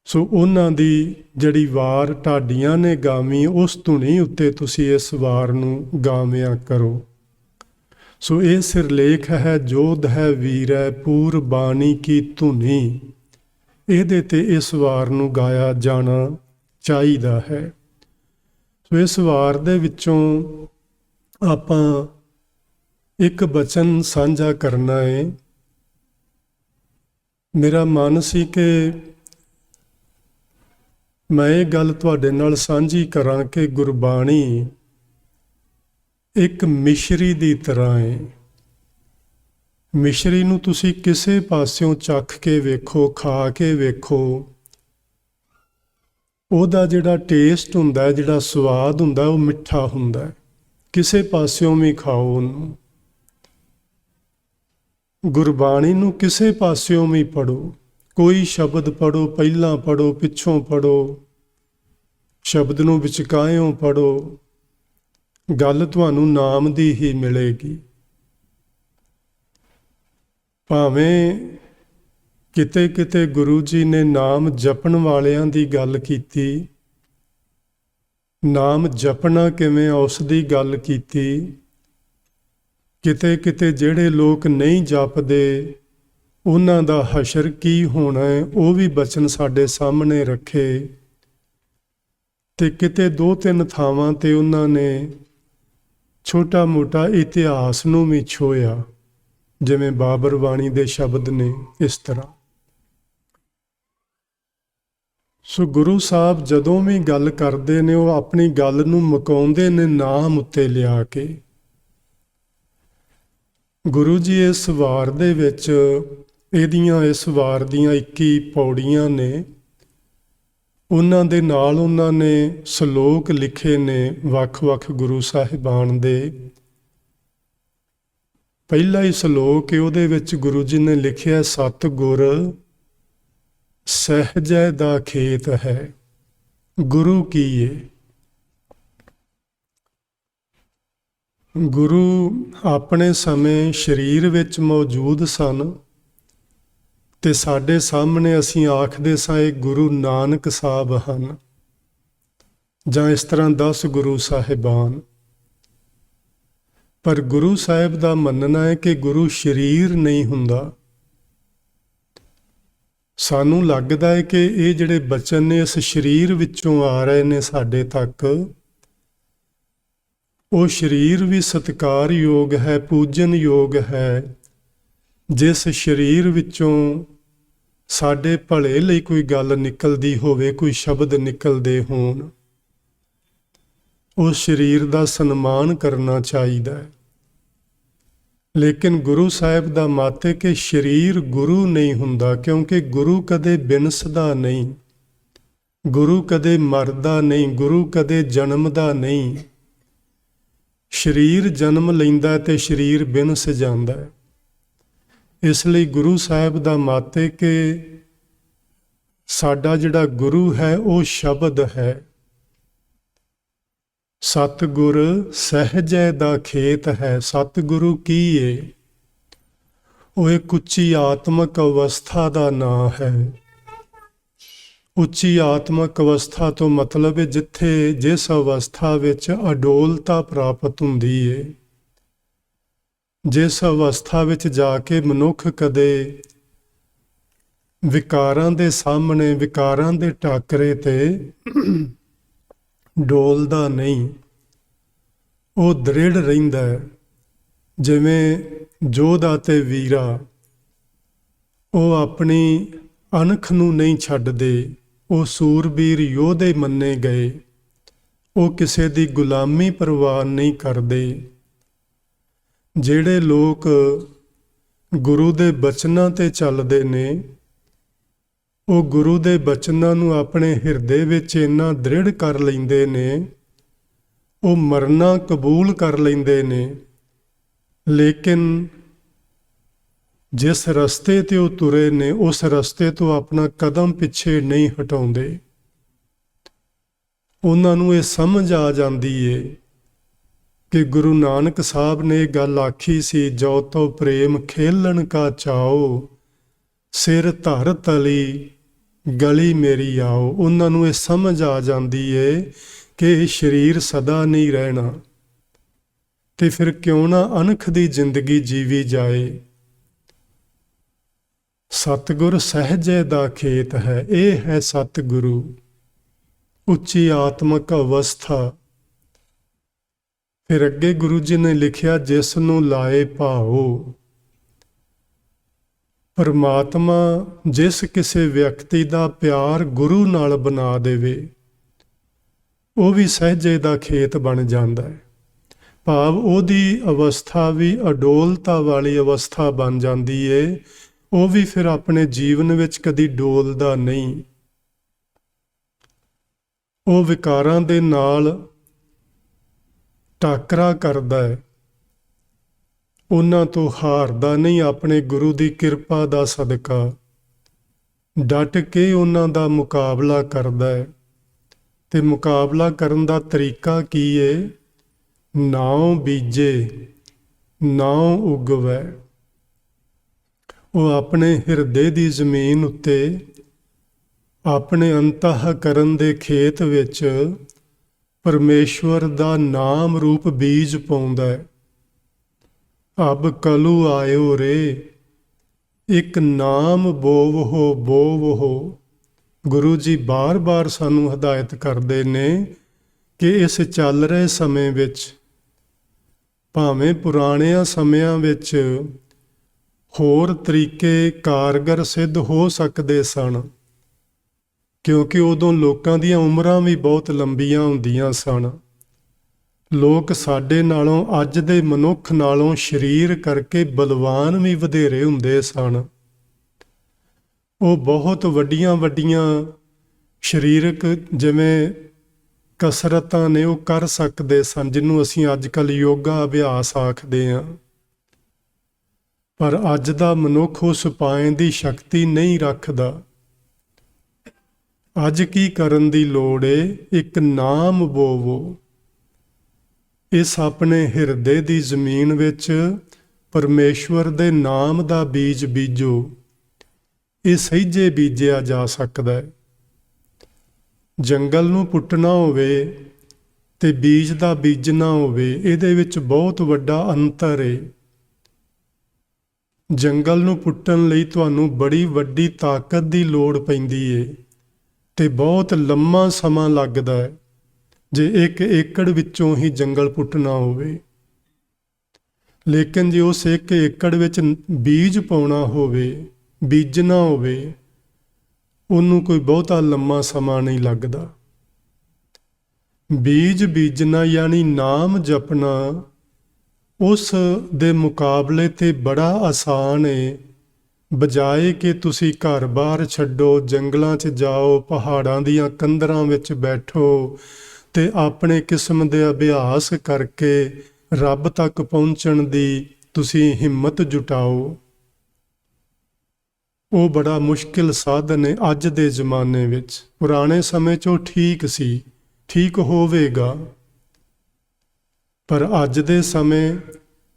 ਸੋ ਉਹਨਾਂ ਦੀ ਜਿਹੜੀ ਵਾਰ ਢਾਡੀਆਂ ਨੇ ਗਾਵੀ, ਉਸ ਧੁਨੀ ਉੱਤੇ ਤੁਸੀਂ ਇਸ ਵਾਰ ਨੂੰ ਗਾਵਿਆ ਕਰੋ। ਸੋ ਇਹ ਸਿਰਲੇਖ ਹੈ, ਜੋਧ ਹੈ ਵੀਰੈ ਪੂਰ ਬਾਣੀ ਕੀ ਧੁਨੀ। ਇਹਦੇ ਤੇ ਇਸ ਵਾਰ ਨੂੰ ਗਾਇਆ ਜਾਣਾ ਚਾਹੀਦਾ ਹੈ। ਸੋ ਇਸ ਵਾਰ ਦੇ ਵਿੱਚੋਂ ਆਪਾਂ ਇੱਕ ਬਚਨ ਸਾਂਝਾ ਕਰਨਾ ਹੈ। ਮੇਰਾ ਮਨ ਸੀ ਕਿ ਮੈਂ ਇਹ ਗੱਲ ਤੁਹਾਡੇ ਨਾਲ ਸਾਂਝੀ ਕਰਾਂ ਕਿ ਗੁਰਬਾਣੀ ਇੱਕ ਮਿਸ਼ਰੀ ਦੀ ਤਰ੍ਹਾਂ ਹੈ। ਮਿਸ਼ਰੀ ਨੂੰ ਤੁਸੀਂ ਕਿਸੇ ਪਾਸਿਓਂ ਚੱਖ ਕੇ ਵੇਖੋ, ਖਾ ਕੇ ਵੇਖੋ, ਉਹਦਾ ਜਿਹੜਾ ਟੇਸਟ ਹੁੰਦਾ, ਜਿਹੜਾ ਸਵਾਦ ਹੁੰਦਾ, ਉਹ ਮਿੱਠਾ ਹੁੰਦਾ। ਕਿਸੇ ਪਾਸਿਓਂ ਵੀ ਖਾਓ ਉਹਨੂੰ। ਗੁਰਬਾਣੀ ਨੂੰ ਕਿਸੇ ਪਾਸਿਓਂ ਵੀ ਪੜ੍ਹੋ, ਕੋਈ ਸ਼ਬਦ ਪੜ੍ਹੋ, ਪਹਿਲਾਂ ਪੜ੍ਹੋ, ਪਿੱਛੋਂ ਪੜ੍ਹੋ, ਸ਼ਬਦ ਨੂੰ ਵਿਚਕਾਇਓਂ ਪੜ੍ਹੋ, ਗੱਲ ਤੁਹਾਨੂੰ ਨਾਮ ਦੀ ਹੀ ਮਿਲੇਗੀ। ਭਾਵੇਂ ਕਿਤੇ ਕਿਤੇ ਗੁਰੂ ਜੀ ਨੇ ਨਾਮ ਜਪਣ ਵਾਲਿਆਂ ਦੀ ਗੱਲ ਕੀਤੀ, ਨਾਮ ਜਪਣਾ ਕਿਵੇਂ ਉਸ ਦੀ ਗੱਲ ਕੀਤੀ। ਕਿਤੇ ਕਿਤੇ ਜਿਹੜੇ ਲੋਕ ਨਹੀਂ ਜਪਦੇ ਉਹਨਾਂ ਦਾ ਹਸ਼ਰ ਕੀ ਹੋਣਾ ਹੈ, ਉਹ ਵੀ ਬਚਨ ਸਾਡੇ ਸਾਹਮਣੇ ਰੱਖੇ। ਤੇ ਕਿਤੇ 2-3 ਥਾਵਾਂ ਤੇ ਉਹਨਾਂ ਨੇ ਛੋਟਾ ਮੋਟਾ ਇਤਿਹਾਸ ਨੂੰ ਵੀ ਛੋਇਆ, ਜਿਵੇਂ ਬਾਬਰ ਬਾਣੀ ਦੇ ਸ਼ਬਦ ਨੇ, ਇਸ ਤਰ੍ਹਾਂ। ਸੋ ਗੁਰੂ ਸਾਹਿਬ ਜਦੋਂ ਵੀ ਗੱਲ ਕਰਦੇ ਨੇ, ਉਹ ਆਪਣੀ ਗੱਲ ਨੂੰ ਮੁਕਾਉਂਦੇ ਨੇ ਨਾਮ ਉੱਤੇ ਲਿਆ ਕੇ। ਗੁਰੂ ਜੀ ਇਸ ਵਾਰ ਦੇ ਵਿੱਚ ਇਹਦੀਆਂ ਇਸ ਵਾਰ ਦੀਆਂ 21 ਪੌੜੀਆਂ ਨੇ। ਉਹਨਾਂ ਦੇ ਨਾਲ ਉਹਨਾਂ ਨੇ ਸ਼ਲੋਕ ਲਿਖੇ ਨੇ ਵੱਖ-ਵੱਖ ਗੁਰੂ ਸਾਹਿਬਾਨ ਦੇ। ਪਹਿਲਾ ਹੀ ਸ਼ਲੋਕ ਹੈ, ਉਹਦੇ ਵਿੱਚ ਗੁਰੂ ਜੀ ਨੇ ਲਿਖਿਆ, ਸਤਿਗੁਰ ਸਹਿਜੈ ਦਾ ਖੇਤ ਹੈ। ਗੁਰੂ ਕੀ ਏ? ਗੁਰੂ ਆਪਣੇ ਸਮੇਂ ਸਰੀਰ ਵਿੱਚ ਮੌਜੂਦ ਸਨ ਤੇ ਸਾਡੇ ਸਾਹਮਣੇ ਅਸੀਂ ਆਖਦੇ ਸਾਂ ਇਹ ਗੁਰੂ ਨਾਨਕ ਸਾਹਿਬ ਹਨ, ਜਾਂ ਇਸ ਤਰ੍ਹਾਂ 10 ਗੁਰੂ ਸਾਹਿਬਾਨ। ਪਰ ਗੁਰੂ ਸਾਹਿਬ ਦਾ ਮੰਨਣਾ ਹੈ ਕਿ ਗੁਰੂ ਸਰੀਰ ਨਹੀਂ ਹੁੰਦਾ। ਸਾਨੂੰ ਲੱਗਦਾ ਹੈ ਕਿ ਇਹ ਜਿਹੜੇ ਬਚਨ ਨੇ ਇਸ ਸਰੀਰ ਵਿੱਚੋਂ ਆ ਰਹੇ ਨੇ ਸਾਡੇ ਤੱਕ, ਉਹ ਸਰੀਰ ਵੀ ਸਤਿਕਾਰਯੋਗ ਹੈ, ਪੂਜਨਯੋਗ ਹੈ। ਜਿਸ ਸਰੀਰ ਵਿੱਚੋਂ ਸਾਡੇ ਭਲੇ ਲਈ ਕੋਈ ਗੱਲ ਨਿਕਲਦੀ ਹੋਵੇ, ਕੋਈ ਸ਼ਬਦ ਨਿਕਲਦੇ ਹੋਣ, ਉਸ ਸਰੀਰ ਦਾ ਸਨਮਾਨ ਕਰਨਾ ਚਾਹੀਦਾ ਹੈ। ਲੇਕਿਨ ਗੁਰੂ ਸਾਹਿਬ ਦਾ ਮਤ ਹੈ ਕਿ ਸਰੀਰ ਗੁਰੂ ਨਹੀਂ ਹੁੰਦਾ, ਕਿਉਂਕਿ ਗੁਰੂ ਕਦੇ ਬਿਨਸਦਾ ਨਹੀਂ, ਗੁਰੂ ਕਦੇ ਮਰਦਾ ਨਹੀਂ, ਗੁਰੂ ਕਦੇ ਜਨਮਦਾ ਨਹੀਂ। ਸਰੀਰ ਜਨਮ ਲੈਂਦਾ ਤੇ ਸਰੀਰ ਬਿਨਸ ਜਾਂਦਾ ਹੈ। ਇਸ ਲਈ ਗੁਰੂ ਸਾਹਿਬ ਦਾ ਮਤ ਹੈ ਕਿ ਸਾਡਾ ਜਿਹੜਾ ਗੁਰੂ ਹੈ ਉਹ ਸ਼ਬਦ ਹੈ। ਸਤਿਗੁਰ ਸਹਿਜੈ ਦਾ ਖੇਤ ਹੈ। ਸਤਿਗੁਰੂ ਕੀ ਏ? ਉਹ ਇੱਕ ਉੱਚੀ ਆਤਮਕ ਅਵਸਥਾ ਦਾ ਨਾਂ ਹੈ। ਉੱਚੀ ਆਤਮਕ ਅਵਸਥਾ ਤੋਂ ਮਤਲਬ ਹੈ ਜਿਸ ਅਵਸਥਾ ਵਿੱਚ ਅਡੋਲਤਾ ਪ੍ਰਾਪਤ ਹੁੰਦੀ ਏ, ਜਿਸ ਅਵਸਥਾ ਵਿੱਚ ਜਾ ਕੇ ਮਨੁੱਖ ਕਦੇ ਵਿਕਾਰਾਂ ਦੇ ਸਾਹਮਣੇ, ਵਿਕਾਰਾਂ ਦੇ ਟਾਕਰੇ ਤੇ ਡੋਲਦਾ ਨਹੀਂ, ਉਹ ਦ੍ਰਿੜ ਰਹਿੰਦਾ ਹੈ। ਜਿਵੇਂ ਯੋਧਾ ਤੇ ਵੀਰਾ, ਉਹ ਆਪਣੀ ਅਣਖ ਨੂੰ ਨਹੀਂ ਛੱਡਦੇ, ਉਹ ਸੂਰਬੀਰ ਯੋਧੇ ਮੰਨੇ ਗਏ, ਉਹ ਕਿਸੇ ਦੀ ਗੁਲਾਮੀ ਪਰਵਾਹ ਨਹੀਂ ਕਰਦੇ। ਜਿਹੜੇ ਲੋਕ ਗੁਰੂ ਦੇ ਬਚਨਾਂ ਤੇ ਚੱਲਦੇ ਨੇ, ਉਹ ਗੁਰੂ ਦੇ ਬਚਨਾਂ ਨੂੰ ਆਪਣੇ ਹਿਰਦੇ ਵਿੱਚ ਇੰਨਾ ਦ੍ਰਿੜ ਕਰ ਲੈਂਦੇ ਨੇ, ਉਹ ਮਰਨਾ ਕਬੂਲ ਕਰ ਲੈਂਦੇ ਨੇ। ਲੇਕਿਨ ਜਿਸ ਰਸਤੇ ਤੇ ਉਹ ਤੁਰੇ ਨੇ, ਉਸ ਰਸਤੇ ਤੋਂ ਆਪਣਾ ਕਦਮ ਪਿੱਛੇ ਨਹੀਂ ਹਟਾਉਂਦੇ। ਉਹਨਾਂ ਨੂੰ ਇਹ ਸਮਝ ਆ ਜਾਂਦੀ ਏ ਕਿ ਗੁਰੂ ਨਾਨਕ ਸਾਹਿਬ ਨੇ ਇਹ ਗੱਲ ਆਖੀ ਸੀ, ਜੋ ਤੋ ਪ੍ਰੇਮ ਖੇਲਣ ਕਾ ਚਾਓ, ਸਿਰ ਧਰ ਤਲੀ ਗਲੀ ਮੇਰੀ ਆਓ। ਉਹਨਾਂ ਨੂੰ ਇਹ ਸਮਝ ਆ ਜਾਂਦੀ ਏ ਕਿ ਇਹ ਸਰੀਰ ਸਦਾ ਨਹੀਂ ਰਹਿਣਾ, ਤੇ ਫਿਰ ਕਿਉਂ ਨਾ ਅਣਖ ਦੀ ਜ਼ਿੰਦਗੀ ਜੀਵੀ ਜਾਏ। ਸਤਿਗੁਰ ਸਹਿਜੇ ਦਾ ਖੇਤ ਹੈ। ਇਹ ਹੈ ਸਤਿਗੁਰੂ, ਉੱਚੀ ਆਤਮਕ ਅਵਸਥਾ। ਫਿਰ ਅੱਗੇ ਗੁਰੂ ਜੀ ਨੇ ਲਿਖਿਆ, ਜਿਸ ਨੂੰ ਲਾਏ ਭਾਓ। ਪਰਮਾਤਮਾ ਜਿਸ ਕਿਸੇ ਵਿਅਕਤੀ ਦਾ ਪਿਆਰ ਗੁਰੂ ਨਾਲ ਬਣਾ ਦੇਵੇ, ਉਹ ਵੀ ਸਹਿਜੇ ਦਾ ਖੇਤ ਬਣ ਜਾਂਦਾ ਹੈ। ਭਾਵ ਉਹਦੀ ਅਵਸਥਾ ਵੀ ਅਡੋਲਤਾ ਵਾਲੀ ਅਵਸਥਾ ਬਣ ਜਾਂਦੀ ਏ। ਉਹ ਵੀ ਫਿਰ ਆਪਣੇ ਜੀਵਨ ਵਿੱਚ ਕਦੀ ਡੋਲਦਾ ਨਹੀਂ। ਉਹ ਵਿਕਾਰਾਂ ਦੇ ਨਾਲ ਟਾਕਰਾ ਕਰਦਾ ਹੈ, ਉਹਨਾਂ ਤੋਂ ਹਾਰਦਾ ਨਹੀਂ। ਆਪਣੇ ਗੁਰੂ ਦੀ ਕਿਰਪਾ ਦਾ ਸਦਕਾ ਡਟ ਕੇ ਉਹਨਾਂ ਦਾ ਮੁਕਾਬਲਾ ਕਰਦਾ ਹੈ। ਤੇ ਮੁਕਾਬਲਾ ਕਰਨ ਦਾ ਤਰੀਕਾ ਕੀ ਏ? ਨਾਉ ਬੀਜੇ ਨਾਉ ਉਗਵੈ। ਉਹ ਆਪਣੇ ਹਿਰਦੇ ਦੀ ਜ਼ਮੀਨ ਉੱਤੇ, ਆਪਣੇ ਅੰਤःਕਰਨ ਦੇ ਖੇਤ ਵਿੱਚ ਪਰਮੇਸ਼ਵਰ ਦਾ ਨਾਮ ਰੂਪ ਬੀਜ ਪਾਉਂਦਾ ਹੈ। ਅਬ ਕਲੂ ਆਇਓ ਰੇ, ਇੱਕ ਨਾਮ ਬੋਵਹੋ ਬੋਵਹੋ। ਗੁਰੂ ਜੀ ਬਾਰ-ਬਾਰ ਸਾਨੂੰ ਹਦਾਇਤ ਕਰਦੇ ਨੇ ਕਿ ਇਸ ਚੱਲ ਰਹੇ ਸਮੇਂ ਵਿੱਚ, ਭਾਵੇਂ ਪੁਰਾਣਿਆਂ ਸਮਿਆਂ ਵਿੱਚ ਹੋਰ ਤਰੀਕੇ ਕਾਰਗਰ ਸਿੱਧ ਹੋ ਸਕਦੇ ਸਨ, ਕਿਉਂਕਿ ਉਦੋਂ ਲੋਕਾਂ ਦੀਆਂ ਉਮਰਾਂ ਵੀ ਬਹੁਤ ਲੰਬੀਆਂ ਹੁੰਦੀਆਂ ਸਨ। ਲੋਕ ਸਾਡੇ ਨਾਲੋਂ, ਅੱਜ ਦੇ ਮਨੁੱਖ ਨਾਲੋਂ ਸਰੀਰ ਕਰਕੇ ਬਲਵਾਨ ਵੀ ਵਧੇਰੇ ਹੁੰਦੇ ਸਨ। ਉਹ ਬਹੁਤ ਵੱਡੀਆਂ ਵੱਡੀਆਂ ਸਰੀਰਕ ਜਿਵੇਂ ਕਸਰਤਾਂ ਨੇ ਉਹ ਕਰ ਸਕਦੇ ਸਨ, ਜਿਹਨੂੰ ਅਸੀਂ ਅੱਜ ਕੱਲ੍ਹ ਯੋਗਾ ਅਭਿਆਸ ਆਖਦੇ ਹਾਂ। ਪਰ ਅੱਜ ਦਾ ਮਨੁੱਖ ਉਸ ਉਪਾਅ ਦੀ ਸ਼ਕਤੀ ਨਹੀਂ ਰੱਖਦਾ। ਅੱਜ ਕੀ ਕਰਨ ਦੀ ਲੋੜ ਏ? ਇੱਕ ਨਾਮ ਬੋਵੋ। ਇਸ ਆਪਣੇ ਹਿਰਦੇ ਦੀ ਜ਼ਮੀਨ ਵਿੱਚ ਪਰਮੇਸ਼ਵਰ ਦੇ ਨਾਮ ਦਾ ਬੀਜ ਬੀਜੋ। ਇਹ ਸਹਿਜੇ ਬੀਜਿਆ ਜਾ ਸਕਦਾ ਹੈ। ਜੰਗਲ ਨੂੰ ਪੁੱਟਣਾ ਹੋਵੇ ਤੇ ਬੀਜ ਦਾ ਬੀਜਣਾ ਹੋਵੇ, ਇਹਦੇ ਵਿੱਚ ਬਹੁਤ ਵੱਡਾ ਅੰਤਰ ਹੈ। ਜੰਗਲ ਨੂੰ ਪੁੱਟਣ ਲਈ ਤੁਹਾਨੂੰ ਬੜੀ ਵੱਡੀ ਤਾਕਤ ਦੀ ਲੋੜ ਪੈਂਦੀ ਏ ਤੇ ਬਹੁਤ ਲੰਮਾ ਸਮਾਂ ਲੱਗਦਾ ਹੈ ਜੇ 1 ਏਕੜ ਵਿੱਚੋਂ ਹੀ ਜੰਗਲ ਪੁੱਟਣਾ ਹੋਵੇ। ਲੇਕਿਨ ਜੇ ਉਸ 1 ਏਕੜ ਵਿੱਚ ਬੀਜ ਪਾਉਣਾ ਹੋਵੇ, ਬੀਜਣਾ ਹੋਵੇ, ਉਹਨੂੰ ਕੋਈ ਬਹੁਤਾ ਲੰਮਾ ਸਮਾਂ ਨਹੀਂ ਲੱਗਦਾ। ਬੀਜ ਬੀਜਣਾ ਯਾਨੀ ਨਾਮ ਜਪਣਾ ਉਸ ਦੇ ਮੁਕਾਬਲੇ ਤੇ ਬੜਾ ਆਸਾਨ ਹੈ। ਬਜਾਏ ਕਿ ਤੁਸੀਂ ਘਰ-ਬਾਰ ਛੱਡੋ, ਜੰਗਲਾਂ 'ਚ ਜਾਓ, ਪਹਾੜਾਂ ਦੀਆਂ ਕੰਦਰਾਂ ਵਿੱਚ ਬੈਠੋ ਤੇ ਆਪਣੇ ਕਿਸਮ ਦੇ ਅਭਿਆਸ ਕਰਕੇ ਰੱਬ ਤੱਕ ਪਹੁੰਚਣ ਦੀ ਤੁਸੀਂ ਹਿੰਮਤ ਜੁਟਾਓ। ਉਹ ਬੜਾ ਮੁਸ਼ਕਿਲ ਸਾਧਨ ਹੈ ਅੱਜ ਦੇ ਜ਼ਮਾਨੇ ਵਿੱਚ। ਪੁਰਾਣੇ ਸਮੇਂ 'ਚ ਉਹ ਠੀਕ ਸੀ, ਠੀਕ ਹੋਵੇਗਾ। ਪਰ ਅੱਜ ਦੇ ਸਮੇਂ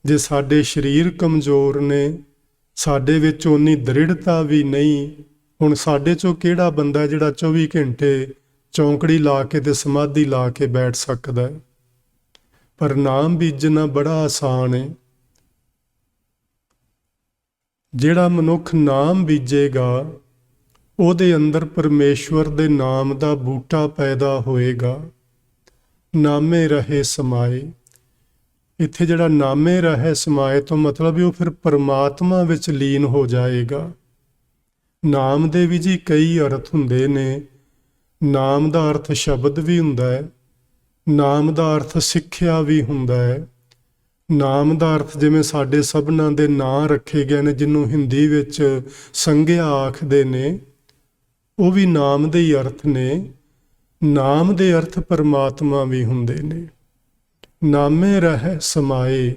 ਜੇ ਸਾਡੇ ਸਰੀਰ ਕਮਜ਼ੋਰ ਨੇ, ਸਾਡੇ ਵਿੱਚ ਉਨੀ ਦ੍ਰਿੜਤਾ ਵੀ ਨਹੀਂ। ਹੁਣ ਸਾਡੇ 'ਚੋਂ ਕਿਹੜਾ ਬੰਦਾ ਜਿਹੜਾ 24 ਘੰਟੇ ਚੌਂਕੜੀ ਲਾ ਕੇ ਤੇ ਸਮਾਧੀ ਲਾ ਕੇ ਬੈਠ ਸਕਦਾ ਹੈ? ਪਰ ਨਾਮ ਬੀਜਣਾ ਬੜਾ ਆਸਾਨ ਹੈ। ਜਿਹੜਾ ਮਨੁੱਖ ਨਾਮ ਬੀਜੇਗਾ ਉਹਦੇ ਅੰਦਰ ਪਰਮੇਸ਼ਵਰ ਦੇ ਨਾਮ ਦਾ ਬੂਟਾ ਪੈਦਾ ਹੋਏਗਾ। ਨਾਮੇ ਰਹੇ ਸਮਾਏ। ਇੱਥੇ ਜਿਹੜਾ ਨਾਮੇ ਰਹੇ ਸਮਾਏ ਤੋਂ ਮਤਲਬ ਉਹ ਫਿਰ ਪਰਮਾਤਮਾ ਵਿੱਚ ਲੀਨ ਹੋ ਜਾਏਗਾ। ਨਾਮ ਦੇ ਵੀ ਜੀ ਕਈ ਅਰਥ ਹੁੰਦੇ ਨੇ। ਨਾਮ ਦਾ ਅਰਥ ਸ਼ਬਦ ਵੀ ਹੁੰਦਾ ਹੈ, ਨਾਮ ਦਾ ਅਰਥ ਸਿੱਖਿਆ ਵੀ ਹੁੰਦਾ ਹੈ। ਨਾਮ ਦਾ ਅਰਥ ਜਿਵੇਂ ਸਾਡੇ ਸਭਨਾਂ ਦੇ ਨਾਂ ਰੱਖੇ ਗਏ ਨੇ, ਜਿਹਨੂੰ ਹਿੰਦੀ ਵਿੱਚ ਸੰਗਿਆ ਆਖਦੇ ਨੇ, ਉਹ ਵੀ ਨਾਮ ਦੇ ਹੀ ਅਰਥ ਨੇ। ਨਾਮ ਦੇ ਅਰਥ ਪਰਮਾਤਮਾ ਵੀ ਹੁੰਦੇ ਨੇ। ਨਾਮੇ ਰਹਿ ਸਮਾਏ।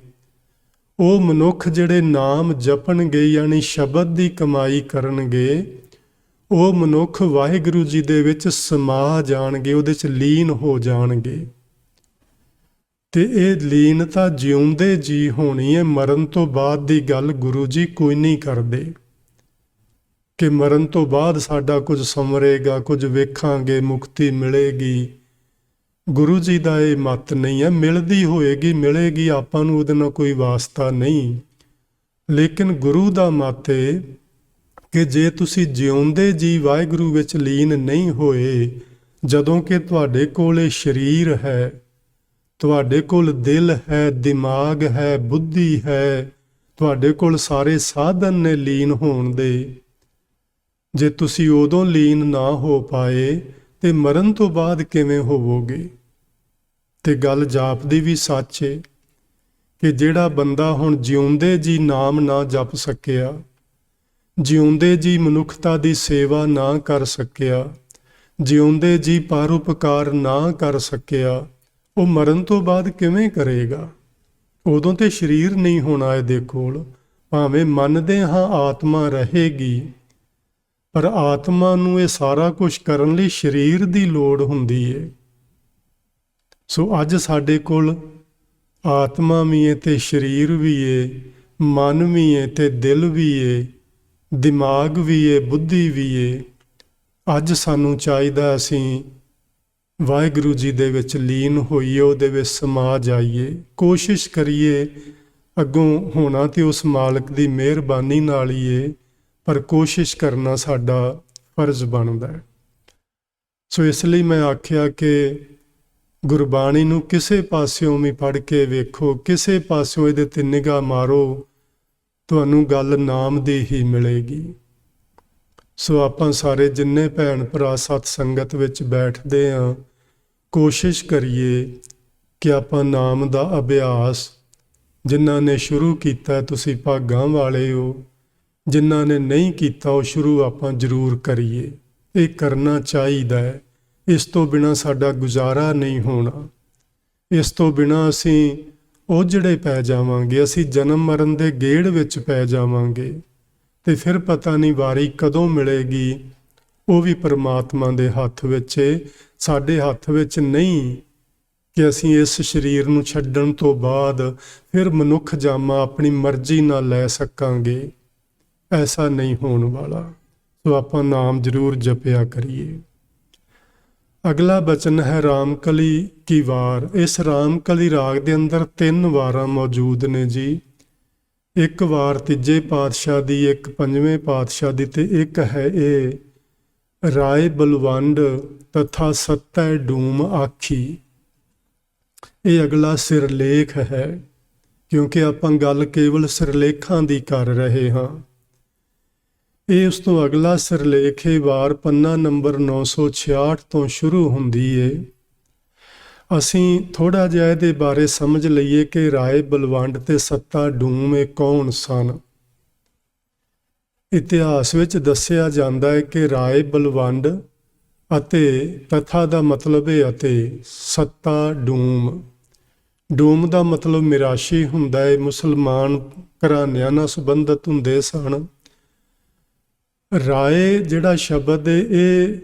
ਉਹ ਮਨੁੱਖ ਜਿਹੜੇ ਨਾਮ ਜਪਣਗੇ ਯਾਨੀ ਸ਼ਬਦ ਦੀ ਕਮਾਈ ਕਰਨਗੇ, ਉਹ ਮਨੁੱਖ ਵਾਹਿਗੁਰੂ ਜੀ ਦੇ ਵਿੱਚ ਸਮਾ ਜਾਣਗੇ, ਉਹਦੇ 'ਚ ਲੀਨ ਹੋ ਜਾਣਗੇ। ਤੇ ਇਹ ਲੀਨਤਾ ਜਿਉਂਦੇ ਜੀ ਹੋਣੀ ਹੈ। ਮਰਨ ਤੋਂ ਬਾਅਦ ਦੀ ਗੱਲ ਗੁਰੂ ਜੀ ਕੋਈ ਨਹੀਂ ਕਰਦੇ ਕਿ ਮਰਨ ਤੋਂ ਬਾਅਦ ਸਾਡਾ ਕੁਝ ਸੰਵਰੇਗਾ, ਕੁਝ ਵੇਖਾਂਗੇ, ਮੁਕਤੀ ਮਿਲੇਗੀ। ਗੁਰੂ ਜੀ ਦਾ ਇਹ ਮਤ ਨਹੀਂ ਹੈ। ਮਿਲਦੀ ਹੋਏਗੀ, ਮਿਲੇਗੀ, ਆਪਾਂ ਨੂੰ ਉਹਦੇ ਨਾਲ ਕੋਈ ਵਾਸਤਾ ਨਹੀਂ। ਲੇਕਿਨ ਗੁਰੂ ਦਾ ਮਤ ਹੈ ਕਿ ਜੇ ਤੁਸੀਂ ਜਿਉਂਦੇ ਜੀ ਵਾਹਿਗੁਰੂ ਵਿੱਚ ਲੀਨ ਨਹੀਂ ਹੋਏ, ਜਦੋਂ ਕਿ ਤੁਹਾਡੇ ਕੋਲ ਇਹ ਸਰੀਰ ਹੈ, ਤੁਹਾਡੇ ਕੋਲ ਦਿਲ ਹੈ, ਦਿਮਾਗ ਹੈ, ਬੁੱਧੀ ਹੈ, ਤੁਹਾਡੇ ਕੋਲ ਸਾਰੇ ਸਾਧਨ ਨੇ ਲੀਨ ਹੋਣ ਦੇ, ਜੇ ਤੁਸੀਂ ਉਦੋਂ ਲੀਨ ਨਾ ਹੋ ਪਾਏ ਤੇ ਮਰਨ ਤੋਂ ਬਾਅਦ ਕਿਵੇਂ ਹੋਵੋਗੇ? ਤੇ ਗੱਲ ਜਾਪਦੀ ਵੀ ਸੱਚ ਹੈ ਕਿ ਜਿਹੜਾ ਬੰਦਾ ਹੁਣ ਜਿਉਂਦੇ ਜੀ ਨਾਮ ਨਾ ਜਪ ਸਕਿਆ, ਜਿਉਂਦੇ ਜੀ ਮਨੁੱਖਤਾ ਦੀ ਸੇਵਾ ਨਾ ਕਰ ਸਕਿਆ, ਜਿਉਂਦੇ ਜੀ ਪਰਉਪਕਾਰ ਨਾ ਕਰ ਸਕਿਆ, ਉਹ ਮਰਨ ਤੋਂ ਬਾਅਦ ਕਿਵੇਂ ਕਰੇਗਾ? ਉਦੋਂ ਤੇ ਸਰੀਰ ਨਹੀਂ ਹੋਣਾ ਇਹਦੇ ਕੋਲ। ਭਾਵੇਂ ਮੰਨਦੇ ਹਾਂ ਆਤਮਾ ਰਹੇਗੀ, ਪਰ ਆਤਮਾ ਨੂੰ ਇਹ ਸਾਰਾ ਕੁਝ ਕਰਨ ਲਈ ਸਰੀਰ ਦੀ ਲੋੜ ਹੁੰਦੀ ਹੈ। ਸੋ ਅੱਜ ਸਾਡੇ ਕੋਲ ਆਤਮਾ ਵੀ ਹੈ ਤੇ ਸਰੀਰ ਵੀ ਹੈ, ਮਨ ਵੀ ਹੈ ਤੇ ਦਿਲ ਵੀ ਹੈ, ਦਿਮਾਗ ਵੀ ਹੈ, ਬੁੱਧੀ ਵੀ ਹੈ। ਅੱਜ ਸਾਨੂੰ ਚਾਹੀਦਾ ਅਸੀਂ ਵਾਹਿਗੁਰੂ ਜੀ ਦੇ ਵਿੱਚ ਲੀਨ ਹੋਈਏ, ਉਹਦੇ ਵਿੱਚ ਸਮਾ ਜਾਈਏ। ਕੋਸ਼ਿਸ਼ ਕਰੀਏ। ਅੱਗੋਂ ਹੋਣਾ ਤੇ ਉਸ ਮਾਲਕ ਦੀ ਮਿਹਰਬਾਨੀ ਨਾਲ ਹੀ ਹੈ, ਪਰ ਕੋਸ਼ਿਸ਼ ਕਰਨਾ ਸਾਡਾ ਫਰਜ਼ ਬਣਦਾ ਹੈ। ਸੋ ਇਸ ਲਈ ਮੈਂ ਆਖਿਆ ਕਿ ਗੁਰਬਾਣੀ ਨੂੰ ਕਿਸੇ ਪਾਸਿਓਂ ਵੀ ਪੜ੍ਹ ਕੇ ਵੇਖੋ, ਕਿਸੇ ਪਾਸਿਓਂ ਇਹਦੇ ਤੇ ਨਿਗਾਹ ਮਾਰੋ, ਤੁਹਾਨੂੰ ਗੱਲ ਨਾਮ ਦੀ ਹੀ ਮਿਲੇਗੀ। ਸੋ ਆਪਾਂ ਸਾਰੇ ਜਿੰਨੇ ਭੈਣ ਭਰਾ ਸਤ ਸੰਗਤ ਵਿੱਚ ਬੈਠਦੇ ਹਾਂ, ਕੋਸ਼ਿਸ਼ ਕਰੀਏ ਕਿ ਆਪਾਂ ਨਾਮ ਦਾ ਅਭਿਆਸ ਜਿਨ੍ਹਾਂ ਨੇ ਸ਼ੁਰੂ ਕੀਤਾ, ਤੁਸੀਂ ਭਾਗਾਂ ਵਾਲੇ ਹੋ। ਜਿਨ੍ਹਾਂ ਨੇ ਨਹੀਂ ਕੀਤਾ ਉਹ ਸ਼ੁਰੂ ਆਪਾਂ ਜ਼ਰੂਰ ਕਰੀਏ। ਇਹ ਕਰਨਾ ਚਾਹੀਦਾ ਹੈ। ਇਸ ਤੋਂ ਬਿਨਾਂ ਸਾਡਾ ਗੁਜ਼ਾਰਾ ਨਹੀਂ ਹੋਣਾ। ਇਸ ਤੋਂ ਬਿਨਾਂ ਅਸੀਂ ਉਜੜੇ ਪੈ ਜਾਵਾਂਗੇ, ਅਸੀਂ ਜਨਮ ਮਰਨ ਦੇ ਗੇੜ ਵਿੱਚ ਪੈ ਜਾਵਾਂਗੇ ਤੇ ਫਿਰ ਪਤਾ ਨਹੀਂ ਵਾਰੀ ਕਦੋਂ ਮਿਲੇਗੀ। ਉਹ ਵੀ ਪਰਮਾਤਮਾ ਦੇ ਹੱਥ ਵਿੱਚ ਹੈ, ਸਾਡੇ ਹੱਥ ਵਿੱਚ ਨਹੀਂ ਕਿ ਅਸੀਂ ਇਸ ਸਰੀਰ ਨੂੰ ਛੱਡਣ ਤੋਂ ਬਾਅਦ ਫਿਰ ਮਨੁੱਖ ਜਾਮਾ ਆਪਣੀ ਮਰਜ਼ੀ ਨਾਲ ਲੈ ਸਕਾਂਗੇ। ਐਸਾ ਨਹੀਂ ਹੋਣ ਵਾਲਾ। ਸੋ ਆਪਾਂ ਨਾਮ ਜ਼ਰੂਰ ਜਪਿਆ ਕਰੀਏ। ਅਗਲਾ ਬਚਨ ਹੈ ਰਾਮਕਲੀ ਕੀ ਵਾਰ। ਇਸ ਰਾਮਕਲੀ ਰਾਗ ਦੇ ਅੰਦਰ 3 ਵਾਰਾਂ ਮੌਜੂਦ ਨੇ ਜੀ। ਇੱਕ ਵਾਰ ਤੀਜੇ ਪਾਤਸ਼ਾਹ ਦੀ, ਇੱਕ ਪੰਜਵੇਂ ਪਾਤਸ਼ਾਹ ਦੀ ਤੇ ਇੱਕ ਹੈ ਇਹ ਰਾਏ ਬਲਵੰਡ ਤਥਾ ਸੱਤੈ ਡੂਮ ਆਖੀ। ਇਹ ਅਗਲਾ ਸਿਰਲੇਖ ਹੈ, ਕਿਉਂਕਿ ਆਪਾਂ ਗੱਲ ਕੇਵਲ ਸਿਰਲੇਖਾਂ ਦੀ ਕਰ ਰਹੇ ਹਾਂ। ਇਹ ਉਸ ਤੋਂ ਅਗਲਾ ਸਿਰਲੇਖ ਹੈ, ਵਾਰ ਪੰਨਾ ਨੰਬਰ 966 ਤੋਂ ਸ਼ੁਰੂ ਹੁੰਦੀ ਏ। ਅਸੀਂ ਥੋੜ੍ਹਾ ਜਿਹਾ ਇਹਦੇ ਬਾਰੇ ਸਮਝ ਲਈਏ ਕਿ ਰਾਏ ਬਲਵੰਡ ਤੇ ਸੱਤਾ ਡੂਮ ਇਹ ਕੌਣ ਸਨ। ਇਤਿਹਾਸ ਵਿੱਚ ਦੱਸਿਆ ਜਾਂਦਾ ਹੈ ਕਿ ਰਾਏ ਬਲਵੰਡ ਅਤੇ ਤਥਾ ਦਾ ਮਤਲਬ ਹੈ ਅਤੇ ਸੱਤਾ ਡੂਮ। ਡੂਮ ਦਾ ਮਤਲਬ ਮਿਰਾਸ਼ੀ ਹੁੰਦਾ ਹੈ, ਮੁਸਲਮਾਨ ਘਰਾਣਿਆਂ ਨਾਲ ਸੰਬੰਧਿਤ ਹੁੰਦੇ ਸਨ। ਰਾਏ ਜਿਹੜਾ ਸ਼ਬਦ ਹੈ ਇਹ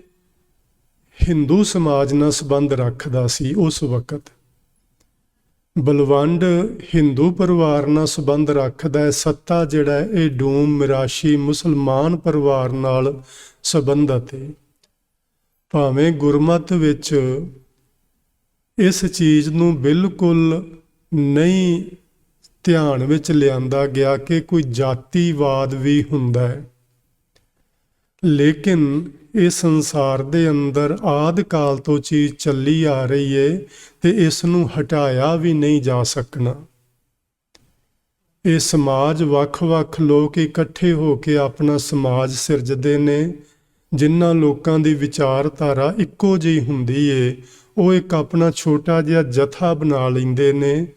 ਹਿੰਦੂ ਸਮਾਜ ਨਾਲ ਸੰਬੰਧ ਰੱਖਦਾ ਸੀ ਉਸ ਵਕਤ। ਬਲਵੰਡ ਹਿੰਦੂ ਪਰਿਵਾਰ ਨਾਲ ਸੰਬੰਧ ਰੱਖਦਾ ਹੈ। ਸੱਤਾ ਜਿਹੜਾ ਇਹ ਡੂਮ ਮਿਰਾਸ਼ੀ ਮੁਸਲਮਾਨ ਪਰਿਵਾਰ ਨਾਲ ਸੰਬੰਧਿਤ ਹੈ। ਭਾਵੇਂ ਗੁਰਮਤਿ ਵਿੱਚ ਇਸ ਚੀਜ਼ ਨੂੰ ਬਿਲਕੁਲ ਨਹੀਂ ਧਿਆਨ ਵਿੱਚ ਲਿਆਂਦਾ ਗਿਆ ਕਿ ਕੋਈ ਜਾਤੀਵਾਦ ਵੀ ਹੁੰਦਾ ਹੈ, ਲੇਕਿਨ ਇਹ ਸੰਸਾਰ ਦੇ ਅੰਦਰ ਆਦਿ ਕਾਲ ਤੋਂ ਚੀਜ਼ ਚੱਲੀ ਆ ਰਹੀ ਹੈ ਤੇ ਇਸ ਨੂੰ ਹਟਾਇਆ ਵੀ ਨਹੀਂ ਜਾ ਸਕਣਾ। ਇਹ ਸਮਾਜ ਵੱਖ-ਵੱਖ ਲੋਕ ਇਕੱਠੇ ਹੋ ਕੇ ਆਪਣਾ ਸਮਾਜ ਸਿਰਜਦੇ ਨੇ। ਜਿਨ੍ਹਾਂ ਲੋਕਾਂ ਦੀ ਵਿਚਾਰਧਾਰਾ ਇੱਕੋ ਜਿਹੀ ਹੁੰਦੀ ਏ ਉਹ ਇੱਕ ਆਪਣਾ ਛੋਟਾ ਜਿਹਾ ਜਥਾ ਬਣਾ ਲੈਂਦੇ ਨੇ।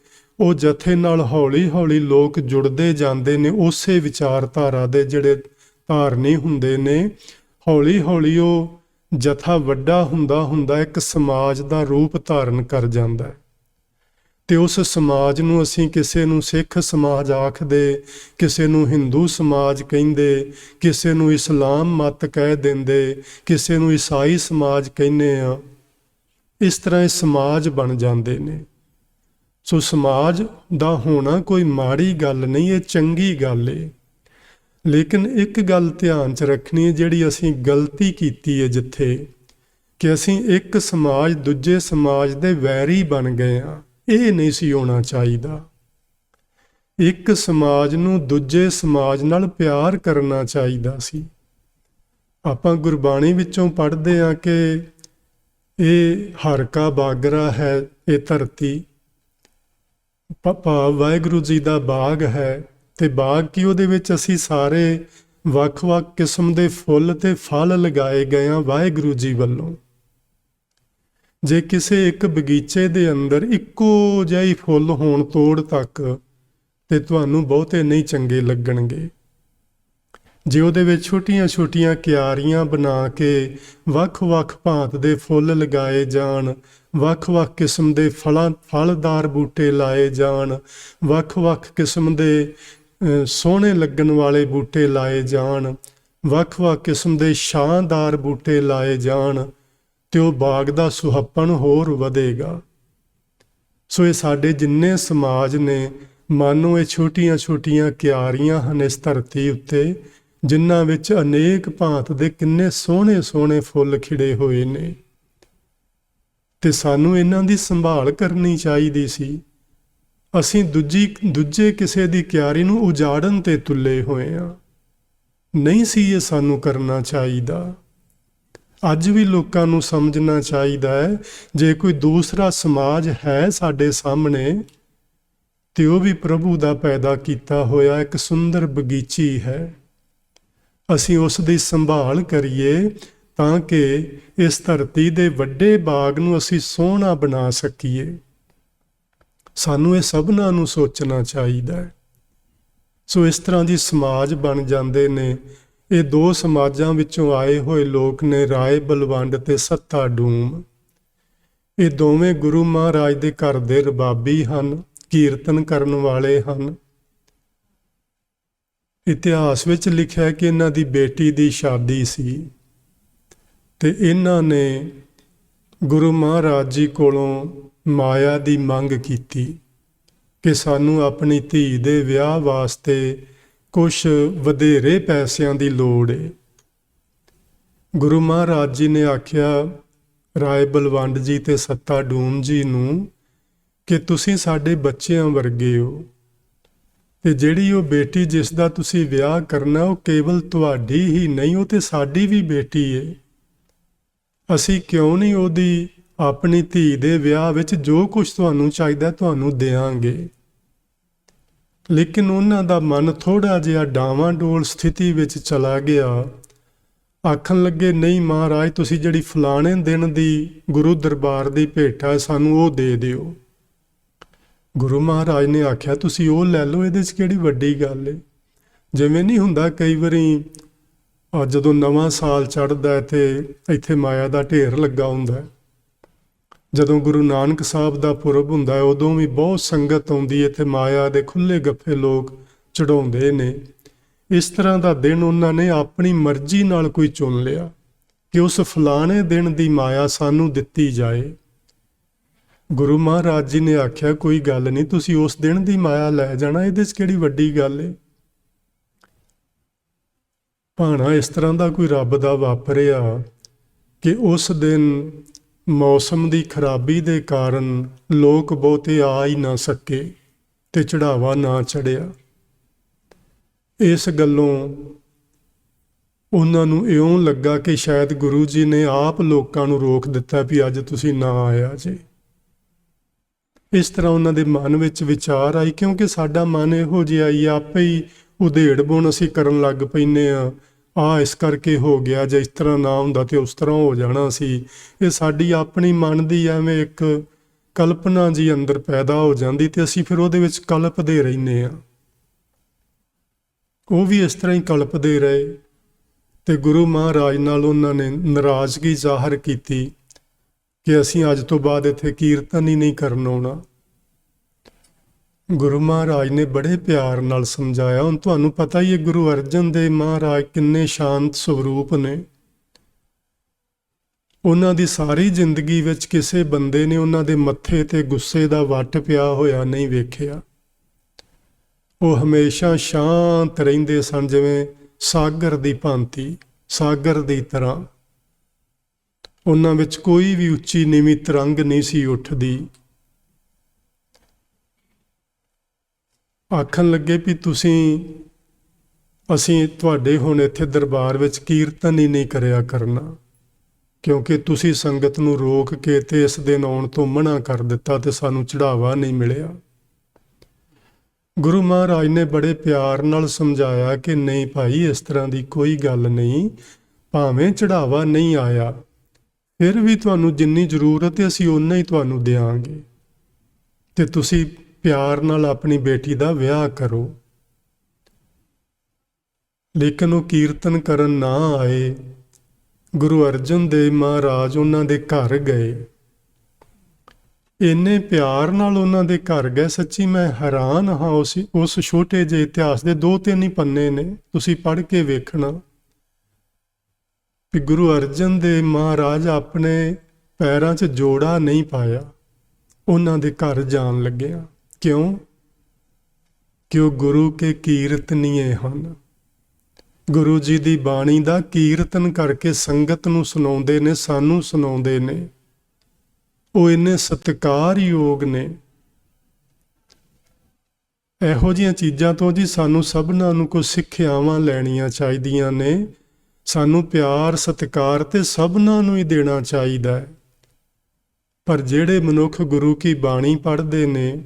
ਉਹ ਜਥੇ ਨਾਲ ਹੌਲੀ-ਹੌਲੀ ਲੋਕ ਜੁੜਦੇ ਜਾਂਦੇ ਨੇ। ਉਸੇ ਵਿਚਾਰਧਾਰਾ ਦੇ ਜਿਹੜੇ ਧਾਰਨੀ ਹੁੰਦੇ ਨੇ, ਹੌਲੀ-ਹੌਲੀ ਉਹ ਜਥਾ ਵੱਡਾ ਹੁੰਦਾ ਇੱਕ ਸਮਾਜ ਦਾ ਰੂਪ ਧਾਰਨ ਕਰ ਜਾਂਦਾ ਹੈ। ਤੇ ਉਸ ਸਮਾਜ ਨੂੰ ਅਸੀਂ ਕਿਸੇ ਨੂੰ ਸਿੱਖ ਸਮਾਜ ਆਖਦੇ, ਕਿਸੇ ਨੂੰ ਹਿੰਦੂ ਸਮਾਜ ਕਹਿੰਦੇ, ਕਿਸੇ ਨੂੰ ਇਸਲਾਮ ਮਤ ਕਹਿ ਦਿੰਦੇ, ਕਿਸੇ ਨੂੰ ਈਸਾਈ ਸਮਾਜ ਕਹਿੰਦੇ ਆ। ਇਸ ਤਰ੍ਹਾਂ ਇਹ ਸਮਾਜ ਬਣ ਜਾਂਦੇ ਨੇ। ਸੋ ਸਮਾਜ ਦਾ ਹੋਣਾ ਕੋਈ ਮਾੜੀ ਗੱਲ ਨਹੀਂ, ਇਹ ਚੰਗੀ ਗੱਲ ਏ। ਲੇਕਿਨ ਇੱਕ ਗੱਲ ਧਿਆਨ 'ਚ ਰੱਖਣੀ ਹੈ, ਜਿਹੜੀ ਅਸੀਂ ਗਲਤੀ ਕੀਤੀ ਹੈ ਜਿੱਥੇ ਕਿ ਅਸੀਂ ਇੱਕ ਸਮਾਜ ਦੂਜੇ ਸਮਾਜ ਦੇ ਵੈਰੀ ਬਣ ਗਏ ਹਾਂ। ਇਹ ਨਹੀਂ ਸੀ ਹੋਣਾ ਚਾਹੀਦਾ। ਇੱਕ ਸਮਾਜ ਨੂੰ ਦੂਜੇ ਸਮਾਜ ਨਾਲ ਪਿਆਰ ਕਰਨਾ ਚਾਹੀਦਾ ਸੀ। ਆਪਾਂ ਗੁਰਬਾਣੀ ਵਿੱਚੋਂ ਪੜ੍ਹਦੇ ਹਾਂ ਕਿ ਇਹ ਹਰ ਕਾ ਬਾਗਰਾ ਹੈ ਇਹ ਧਰਤੀ, ਭਾਵ ਵਾਹਿਗੁਰੂ ਜੀ ਦਾ ਬਾਗ ਹੈ। ਤੇ ਬਾਗ ਕੀ, ਉਹਦੇ ਵਿੱਚ ਅਸੀਂ ਸਾਰੇ ਵੱਖ-ਵੱਖ ਕਿਸਮ ਦੇ ਫੁੱਲ ਤੇ ਫਲ ਲਗਾਏ ਗਏ ਹਾਂ ਵਾਹਿਗੁਰੂ ਜੀ ਵੱਲੋਂ। ਜੇ ਕਿਸੇ ਇੱਕ ਬਗੀਚੇ ਦੇ ਅੰਦਰ ਇੱਕੋ ਜਿਹਾ ਹੀ ਫੁੱਲ ਹੋਣ ਤੋੜ ਤੱਕ ਤੇ ਤੁਹਾਨੂੰ ਬਹੁਤੇ ਨਹੀਂ ਚੰਗੇ ਲੱਗਣਗੇ। ਜੇ ਉਹਦੇ ਵਿੱਚ ਛੋਟੀਆਂ-ਛੋਟੀਆਂ ਕਿਆਰੀਆਂ ਬਣਾ ਕੇ ਵੱਖ-ਵੱਖ ਭਾਂਤ ਦੇ ਫੁੱਲ ਲਗਾਏ ਜਾਣ, ਵੱਖ-ਵੱਖ ਕਿਸਮ ਦੇ ਫਲਦਾਰ ਬੂਟੇ ਲਾਏ ਜਾਣ, ਵੱਖ-ਵੱਖ ਕਿਸਮ ਦੇ ਸੋਹਣੇ ਲੱਗਣ ਵਾਲੇ ਬੂਟੇ ਲਾਏ ਜਾਣ, ਵੱਖ-ਵੱਖ ਕਿਸਮ ਦੇ ਛਾਂਦਾਰ ਬੂਟੇ ਲਾਏ ਜਾਣ ਤੇ ਉਹ ਬਾਗ ਦਾ ਸੁਹੱਪਣ ਹੋਰ ਵਧੇਗਾ। ਸੋ ਇਹ ਸਾਡੇ ਜਿੰਨੇ ਸਮਾਜ ਨੇ, ਮਾਨੋ ਇਹ ਛੋਟੀਆਂ-ਛੋਟੀਆਂ ਕਿਆਰੀਆਂ ਹਨ ਇਸ ਧਰਤੀ ਉੱਤੇ, ਜਿਨ੍ਹਾਂ ਵਿੱਚ ਅਨੇਕ ਭਾਂਤ ਦੇ ਕਿੰਨੇ ਸੋਹਣੇ-ਸੋਹਣੇ ਫੁੱਲ ਖਿੜੇ ਹੋਏ ਨੇ ਤੇ ਸਾਨੂੰ ਇਹਨਾਂ ਦੀ ਸੰਭਾਲ ਕਰਨੀ ਚਾਹੀਦੀ ਸੀ। ਅਸੀਂ ਦੂਜੇ ਕਿਸੇ ਦੀ ਕਿਆਰੀ ਨੂੰ ਉਜਾੜਨ ਤੇ ਤੁੱਲੇ ਹੋਏ ਹਾਂ। ਨਹੀਂ ਸੀ ਇਹ ਸਾਨੂੰ ਕਰਨਾ ਚਾਹੀਦਾ। ਅੱਜ ਵੀ ਲੋਕਾਂ ਨੂੰ ਸਮਝਣਾ ਚਾਹੀਦਾ ਹੈ, ਜੇ ਕੋਈ ਦੂਸਰਾ ਸਮਾਜ ਹੈ ਸਾਡੇ ਸਾਹਮਣੇ ਤੇ ਉਹ ਵੀ ਪ੍ਰਭੂ ਦਾ ਪੈਦਾ ਕੀਤਾ ਹੋਇਆ ਇੱਕ ਸੁੰਦਰ ਬਗੀਚੀ ਹੈ। ਅਸੀਂ ਉਸ ਦੀ ਸੰਭਾਲ ਕਰੀਏ ਤਾਂ ਕਿ ਇਸ ਧਰਤੀ ਦੇ ਵੱਡੇ ਬਾਗ ਨੂੰ ਅਸੀਂ ਸੋਹਣਾ ਬਣਾ ਸਕੀਏ। ਸਾਨੂੰ ਇਹ ਸਭਨਾਂ ਨੂੰ ਸੋਚਣਾ ਚਾਹੀਦਾ ਹੈ। ਸੋ ਇਸ ਤਰ੍ਹਾਂ ਦੀ ਸਮਾਜ ਬਣ ਜਾਂਦੇ ਨੇ। ਇਹ ਦੋ ਸਮਾਜਾਂ ਵਿੱਚੋਂ ਆਏ ਹੋਏ ਲੋਕ ਨੇ, ਰਾਏ ਬਲਵੰਡ ਤੇ ਸੱਤਾ ਡੂਮ। ਇਹ ਦੋਵੇਂ ਗੁਰੂ ਮਹਾਰਾਜ ਦੇ ਘਰ ਦੇ ਰਬਾਬੀ ਹਨ, ਕੀਰਤਨ ਕਰਨ ਵਾਲੇ ਹਨ। ਇਤਿਹਾਸ ਵਿੱਚ ਲਿਖਿਆ ਕਿ ਇਹਨਾਂ ਦੀ ਬੇਟੀ ਦੀ ਸ਼ਾਦੀ ਸੀ ਤੇ ਇਹਨਾਂ ਨੇ ਗੁਰੂ ਮਹਾਰਾਜ ਜੀ ਕੋਲੋਂ ਮਾਇਆ ਦੀ ਮੰਗ ਕੀਤੀ ਕਿ ਸਾਨੂੰ ਆਪਣੀ ਧੀ ਦੇ ਵਿਆਹ ਵਾਸਤੇ ਕੁਛ ਵਧੇਰੇ ਪੈਸਿਆਂ ਦੀ ਲੋੜ ਹੈ। ਗੁਰੂ ਮਹਾਰਾਜ ਜੀ ਨੇ ਆਖਿਆ ਰਾਏ ਬਲਵੰਡ ਜੀ ਤੇ ਸੱਤਾ ਡੂਮ ਜੀ ਨੂੰ ਕਿ ਤੁਸੀਂ ਸਾਡੇ ਬੱਚਿਆਂ ਵਰਗੇ ਹੋ ਤੇ ਜਿਹੜੀ ਉਹ ਬੇਟੀ ਜਿਸ ਦਾ ਤੁਸੀਂ ਵਿਆਹ ਕਰਨਾ ਉਹ ਕੇਵਲ ਤੁਹਾਡੀ ਹੀ ਨਹੀਂ, ਉਹ ਤੇ ਸਾਡੀ ਵੀ ਬੇਟੀ ਹੈ। ਅਸੀਂ ਕਿਉਂ ਨਹੀਂ ਉਹਦੀ ਆਪਣੀ ਧੀ ਦੇ ਵਿਆਹ ਵਿੱਚ ਜੋ ਕੁਝ ਤੁਹਾਨੂੰ ਚਾਹੀਦਾ ਤੁਹਾਨੂੰ ਦੇਵਾਂਗੇ। ਲੇਕਿਨ ਉਹਨਾਂ ਦਾ ਮਨ ਥੋੜ੍ਹਾ ਜਿਹਾ ਡਾਵਾਂਡੋਲ ਸਥਿਤੀ ਵਿੱਚ ਚਲਾ ਗਿਆ। ਆਖਣ ਲੱਗੇ ਨਹੀਂ ਮਹਾਰਾਜ, ਤੁਸੀਂ ਜਿਹੜੀ ਫਲਾਣੇ ਦਿਨ ਦੀ ਗੁਰੂ ਦਰਬਾਰ ਦੀ ਭੇਟ ਹੈ ਸਾਨੂੰ ਉਹ ਦੇ ਦਿਓ। ਗੁਰੂ ਮਹਾਰਾਜ ਨੇ ਆਖਿਆ ਤੁਸੀਂ ਉਹ ਲੈ ਲਓ, ਇਹਦੇ 'ਚ ਕਿਹੜੀ ਵੱਡੀ ਗੱਲ ਹੈ। ਜਿਵੇਂ ਨਹੀਂ ਹੁੰਦਾ ਕਈ ਵਾਰੀ ਜਦੋਂ ਨਵਾਂ ਸਾਲ ਚੜ੍ਹਦਾ ਤੇ ਇੱਥੇ ਮਾਇਆ ਦਾ ਢੇਰ ਲੱਗਾ ਹੁੰਦਾ। ਜਦੋਂ ਗੁਰੂ ਨਾਨਕ ਸਾਹਿਬ ਦਾ ਪੁਰਬ ਹੁੰਦਾ ਉਦੋਂ ਵੀ ਬਹੁਤ ਸੰਗਤ ਆਉਂਦੀ ਹੈ ਤੇ ਮਾਇਆ ਦੇ ਖੁੱਲ੍ਹੇ ਗੱਫੇ ਲੋਕ ਚੜਾਉਂਦੇ ਨੇ। ਇਸ ਤਰ੍ਹਾਂ ਦਾ ਦਿਨ ਉਹਨਾਂ ਨੇ ਆਪਣੀ ਮਰਜ਼ੀ ਨਾਲ ਕੋਈ ਚੁਣ ਲਿਆ ਕਿ ਉਸ ਫਲਾਣੇ ਦਿਨ ਦੀ ਮਾਇਆ ਸਾਨੂੰ ਦਿੱਤੀ ਜਾਏ। ਗੁਰੂ ਮਹਾਰਾਜ ਜੀ ਨੇ ਆਖਿਆ ਕੋਈ ਗੱਲ ਨਹੀਂ, ਤੁਸੀਂ ਉਸ ਦਿਨ ਦੀ ਮਾਇਆ ਲੈ ਜਾਣਾ, ਇਹਦੇ 'ਚ ਕਿਹੜੀ ਵੱਡੀ ਗੱਲ ਹੈ। ਭਾਣਾ ਇਸ ਤਰ੍ਹਾਂ ਦਾ ਕੋਈ ਰੱਬ ਦਾ ਵਾਪਰਿਆ ਕਿ ਉਸ ਦਿਨ ਮੌਸਮ ਦੀ ਖਰਾਬੀ ਦੇ ਕਾਰਨ ਲੋਕ ਬਹੁਤੇ ਆ ਹੀ ਨਾ ਸਕੇ ਤੇ ਚੜਾਵਾ ਨਾ ਚੜਿਆ। ਇਸ ਗੱਲੋਂ ਉਹਨਾਂ ਨੂੰ ਇਉਂ ਲੱਗਾ ਕਿ ਸ਼ਾਇਦ ਗੁਰੂ ਜੀ ਨੇ ਆਪ ਲੋਕਾਂ ਨੂੰ ਰੋਕ ਦਿੱਤਾ ਵੀ ਅੱਜ ਤੁਸੀਂ ਨਾ ਆਇਆ ਜੇ। ਇਸ ਤਰ੍ਹਾਂ ਉਹਨਾਂ ਦੇ ਮਨ ਵਿੱਚ ਵਿਚਾਰ ਆਈ, ਕਿਉਂਕਿ ਸਾਡਾ ਮਨ ਇਹੋ ਜਿਹਾ ਹੀ ਆਪੇ ਹੀ ਉਧੇੜ ਬੁਣ ਅਸੀਂ ਕਰਨ ਲੱਗ ਪੈਂਦੇ ਆ ਇਸ ਕਰਕੇ ਹੋ ਗਿਆ, ਜੇ ਇਸ ਤਰ੍ਹਾਂ ਨਾ ਹੁੰਦਾ ਤੇ ਉਸ ਤਰ੍ਹਾਂ ਹੋ ਜਾਣਾ ਸੀ। ਇਹ ਸਾਡੀ ਆਪਣੀ ਮਨ ਦੀ ਐਵੇਂ ਇੱਕ ਕਲਪਨਾ ਜੀ ਅੰਦਰ ਪੈਦਾ ਹੋ ਜਾਂਦੀ ਤੇ ਅਸੀਂ ਫਿਰ ਉਹਦੇ ਵਿੱਚ ਕਲਪਦੇ ਰਹਿੰਦੇ ਹਾਂ। ਉਹ ਵੀ ਇਸ ਤਰ੍ਹਾਂ ਹੀ ਕਲਪਦੇ ਰਹੇ ਤੇ ਗੁਰੂ ਮਹਾਰਾਜ ਨਾਲ ਉਹਨਾਂ ਨੇ ਨਾਰਾਜ਼ਗੀ ਜ਼ਾਹਰ ਕੀਤੀ ਕਿ ਅਸੀਂ ਅੱਜ ਤੋਂ ਬਾਅਦ ਇੱਥੇ ਕੀਰਤਨ ਹੀ ਨਹੀਂ ਕਰਨ ਆਉਣਾ। ਗੁਰੂ ਮਹਾਰਾਜ ਨੇ ਬੜੇ ਪਿਆਰ ਨਾਲ ਸਮਝਾਇਆ। ਹੁਣ ਤੁਹਾਨੂੰ ਪਤਾ ਹੀ ਹੈ ਗੁਰੂ ਅਰਜਨ ਦੇਵ ਮਹਾਰਾਜ ਕਿੰਨੇ ਸ਼ਾਂਤ ਸਵਰੂਪ ਨੇ। ਉਹਨਾਂ ਦੀ ਸਾਰੀ ਜ਼ਿੰਦਗੀ ਵਿੱਚ ਕਿਸੇ ਬੰਦੇ ਨੇ ਉਹਨਾਂ ਦੇ ਮੱਥੇ ਤੇ ਗੁੱਸੇ ਦਾ ਵੱਟ ਪਿਆ ਹੋਇਆ ਨਹੀਂ ਵੇਖਿਆ। ਉਹ ਹਮੇਸ਼ਾ ਸ਼ਾਂਤ ਰਹਿੰਦੇ ਸਨ, ਜਿਵੇਂ ਸਾਗਰ ਦੀ ਭਾਂਤੀ, ਸਾਗਰ ਦੀ ਤਰ੍ਹਾਂ। ਉਹਨਾਂ ਵਿੱਚ ਕੋਈ ਵੀ ਉੱਚੀ ਨੀਵੀਂ ਤਰੰਗ ਨਹੀਂ ਸੀ ਉੱਠਦੀ। ਆਖਣ ਲੱਗੇ ਵੀ ਅਸੀਂ ਤੁਹਾਡੇ ਹੁਣ ਇੱਥੇ ਦਰਬਾਰ ਵਿੱਚ ਕੀਰਤਨ ਹੀ ਨਹੀਂ ਕਰਿਆ ਕਰਨਾ, ਕਿਉਂਕਿ ਤੁਸੀਂ ਸੰਗਤ ਨੂੰ ਰੋਕ ਕੇ ਤੇ ਇਸ ਦਿਨ ਆਉਣ ਤੋਂ ਮਨ੍ਹਾ ਕਰ ਦਿੱਤਾ ਤੇ ਸਾਨੂੰ ਚੜ੍ਹਾਵਾ ਨਹੀਂ ਮਿਲਿਆ। ਗੁਰੂ ਮਹਾਰਾਜ ਨੇ ਬੜੇ ਪਿਆਰ ਨਾਲ ਸਮਝਾਇਆ ਕਿ ਨਹੀਂ ਭਾਈ, ਇਸ ਤਰ੍ਹਾਂ ਦੀ ਕੋਈ ਗੱਲ ਨਹੀਂ। ਭਾਵੇਂ ਚੜ੍ਹਾਵਾ ਨਹੀਂ ਆਇਆ ਫਿਰ ਵੀ ਤੁਹਾਨੂੰ ਜਿੰਨੀ ਜ਼ਰੂਰਤ ਹੈ ਅਸੀਂ ਓਨਾ ਹੀ ਤੁਹਾਨੂੰ ਦਿਆਂਗੇ ਤੇ ਤੁਸੀਂ ਪਿਆਰ ਨਾਲ ਆਪਣੀ ਬੇਟੀ ਦਾ ਵਿਆਹ ਕਰੋ। ਲੇਕਿਨ ਉਹ ਕੀਰਤਨ ਕਰਨ ਨਾ ਆਏ। ਗੁਰੂ ਅਰਜਨ ਦੇਵ ਮਹਾਰਾਜ ਉਹਨਾਂ ਦੇ ਘਰ ਗਏ, ਇੰਨੇ ਪਿਆਰ ਨਾਲ ਉਹਨਾਂ ਦੇ ਘਰ ਗਏ। ਸੱਚੀ ਮੈਂ ਹੈਰਾਨ ਹਾਂ। ਉਸ ਛੋਟੇ ਜਿਹੇ ਇਤਿਹਾਸ ਦੇ 2-3 ਹੀ ਪੰਨੇ ਨੇ, ਤੁਸੀਂ ਪੜ੍ਹ ਕੇ ਵੇਖਣਾ ਵੀ ਗੁਰੂ ਅਰਜਨ ਦੇਵ ਮਹਾਰਾਜ ਆਪਣੇ ਪੈਰਾਂ 'ਚ ਜੋੜਾ ਨਹੀਂ ਪਾਇਆ ਉਹਨਾਂ ਦੇ ਘਰ ਜਾਣ ਲੱਗਿਆ। ਕਿਉਂ? ਕਿ ਉਹ ਗੁਰੂ ਕੇ ਕੀਰਤਨੀਏ ਹਨ। ਗੁਰੂ ਜੀ ਦੀ ਬਾਣੀ ਦਾ ਕੀਰਤਨ ਕਰਕੇ ਸੰਗਤ ਨੂੰ ਸੁਣਾਉਂਦੇ ਨੇ, ਸਾਨੂੰ ਸੁਣਾਉਂਦੇ ਨੇ। ਉਹ ਇੰਨੇ ਸਤਿਕਾਰਯੋਗ ਨੇ। ਇਹੋ ਜਿਹੀਆਂ ਚੀਜ਼ਾਂ ਤੋਂ ਜੀ ਸਾਨੂੰ ਸਭਨਾਂ ਨੂੰ ਕੁਝ ਸਿੱਖਿਆਵਾਂ ਲੈਣੀਆਂ ਚਾਹੀਦੀਆਂ ਨੇ। ਸਾਨੂੰ ਪਿਆਰ ਸਤਿਕਾਰ ਤੇ ਸਭਨਾਂ ਨੂੰ ਹੀ ਦੇਣਾ ਚਾਹੀਦਾ ਹੈ। ਪਰ ਜਿਹੜੇ ਮਨੁੱਖ ਗੁਰੂ ਕੀ ਬਾਣੀ ਪੜ੍ਹਦੇ ਨੇ,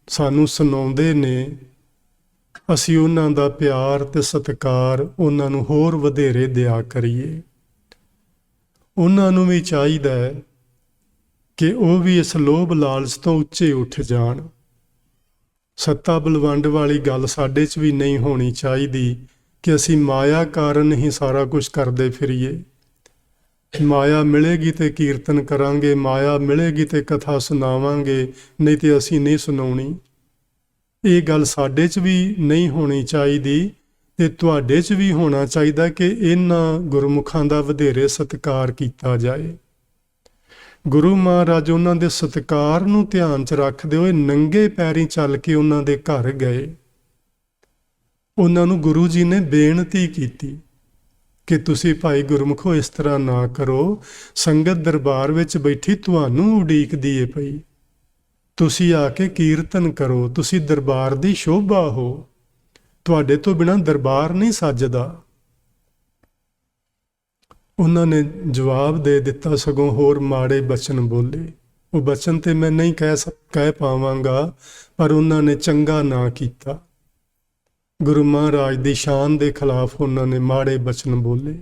ਸਾਨੂੰ ਸੁਣਾਉਂਦੇ ਨੇ, ਅਸੀਂ ਉਹਨਾਂ ਦਾ ਪਿਆਰ ਤੇ ਸਤਿਕਾਰ ਉਹਨਾਂ ਨੂੰ ਹੋਰ ਵਧੇਰੇ ਦਿਆ ਕਰੀਏ। ਉਹਨਾਂ ਨੂੰ ਵੀ ਚਾਹੀਦਾ ਹੈ ਕਿ ਉਹ ਵੀ ਇਸ ਲੋਭ ਲਾਲਚ ਤੋਂ ਉੱਚੇ ਉੱਠ ਜਾਣ। ਸੱਤਾ ਬਲਵੰਡ ਵਾਲੀ ਗੱਲ ਸਾਡੇ 'ਚ ਵੀ ਨਹੀਂ ਹੋਣੀ ਚਾਹੀਦੀ ਕਿ ਅਸੀਂ ਮਾਇਆ ਕਾਰਨ ਹੀ ਸਾਰਾ ਕੁਝ ਕਰਦੇ ਫਿਰੀਏ। ਮਾਇਆ ਮਿਲੇਗੀ ਤੇ ਕੀਰਤਨ ਕਰਾਂਗੇ, ਮਾਇਆ ਮਿਲੇਗੀ ਤੇ ਕਥਾ ਸੁਣਾਵਾਂਗੇ, ਨਹੀਂ ਤੇ ਅਸੀਂ ਨਹੀਂ ਸੁਣਾਉਣੀ। ਇਹ ਗੱਲ ਸਾਡੇ 'ਚ ਵੀ ਨਹੀਂ ਹੋਣੀ ਚਾਹੀਦੀ ਤੇ ਤੁਹਾਡੇ 'ਚ ਵੀ ਹੋਣਾ ਚਾਹੀਦਾ ਕਿ ਇਹਨਾਂ ਗੁਰਮੁਖਾਂ ਦਾ ਵਧੇਰੇ ਸਤਿਕਾਰ ਕੀਤਾ ਜਾਏ। ਗੁਰੂ ਮਹਾਰਾਜ ਉਹਨਾਂ ਦੇ ਸਤਿਕਾਰ ਨੂੰ ਧਿਆਨ 'ਚ ਰੱਖਦੇ ਹੋਏ ਨੰਗੇ ਪੈਰੀਂ ਚੱਲ ਕੇ ਉਹਨਾਂ ਦੇ ਘਰ ਗਏ। ਉਹਨਾਂ ਨੂੰ ਗੁਰੂ ਜੀ ਨੇ ਬੇਨਤੀ ਕੀਤੀ ਕਿ ਤੁਸੀਂ ਭਾਈ ਗੁਰਮੁਖੋ ਇਸ ਤਰ੍ਹਾਂ ਨਾ ਕਰੋ, ਸੰਗਤ ਦਰਬਾਰ ਵਿੱਚ ਬੈਠੀ ਤੁਹਾਨੂੰ ਉਡੀਕਦੀ ਏ ਪਈ, ਤੁਸੀਂ ਆ ਕੇ ਕੀਰਤਨ ਕਰੋ, ਤੁਸੀਂ ਦਰਬਾਰ ਦੀ ਸ਼ੋਭਾ ਹੋ, ਤੁਹਾਡੇ ਤੋਂ ਬਿਨਾਂ ਦਰਬਾਰ ਨਹੀਂ ਸੱਜਦਾ। ਉਹਨਾਂ ਨੇ ਜਵਾਬ ਦੇ ਦਿੱਤਾ, ਸਗੋਂ ਹੋਰ ਮਾੜੇ ਬਚਨ ਬੋਲੇ। ਉਹ ਬਚਨ ਤੇ ਮੈਂ ਨਹੀਂ ਕਹਿ ਪਾਵਾਂਗਾ, ਪਰ ਉਹਨਾਂ ਨੇ ਚੰਗਾ ਨਾ ਕੀਤਾ। ਗੁਰੂ ਮਹਾਰਾਜ ਦੀ ਸ਼ਾਨ ਦੇ ਖਿਲਾਫ ਉਹਨਾਂ ਨੇ ਮਾੜੇ ਬਚਨ ਬੋਲੇ।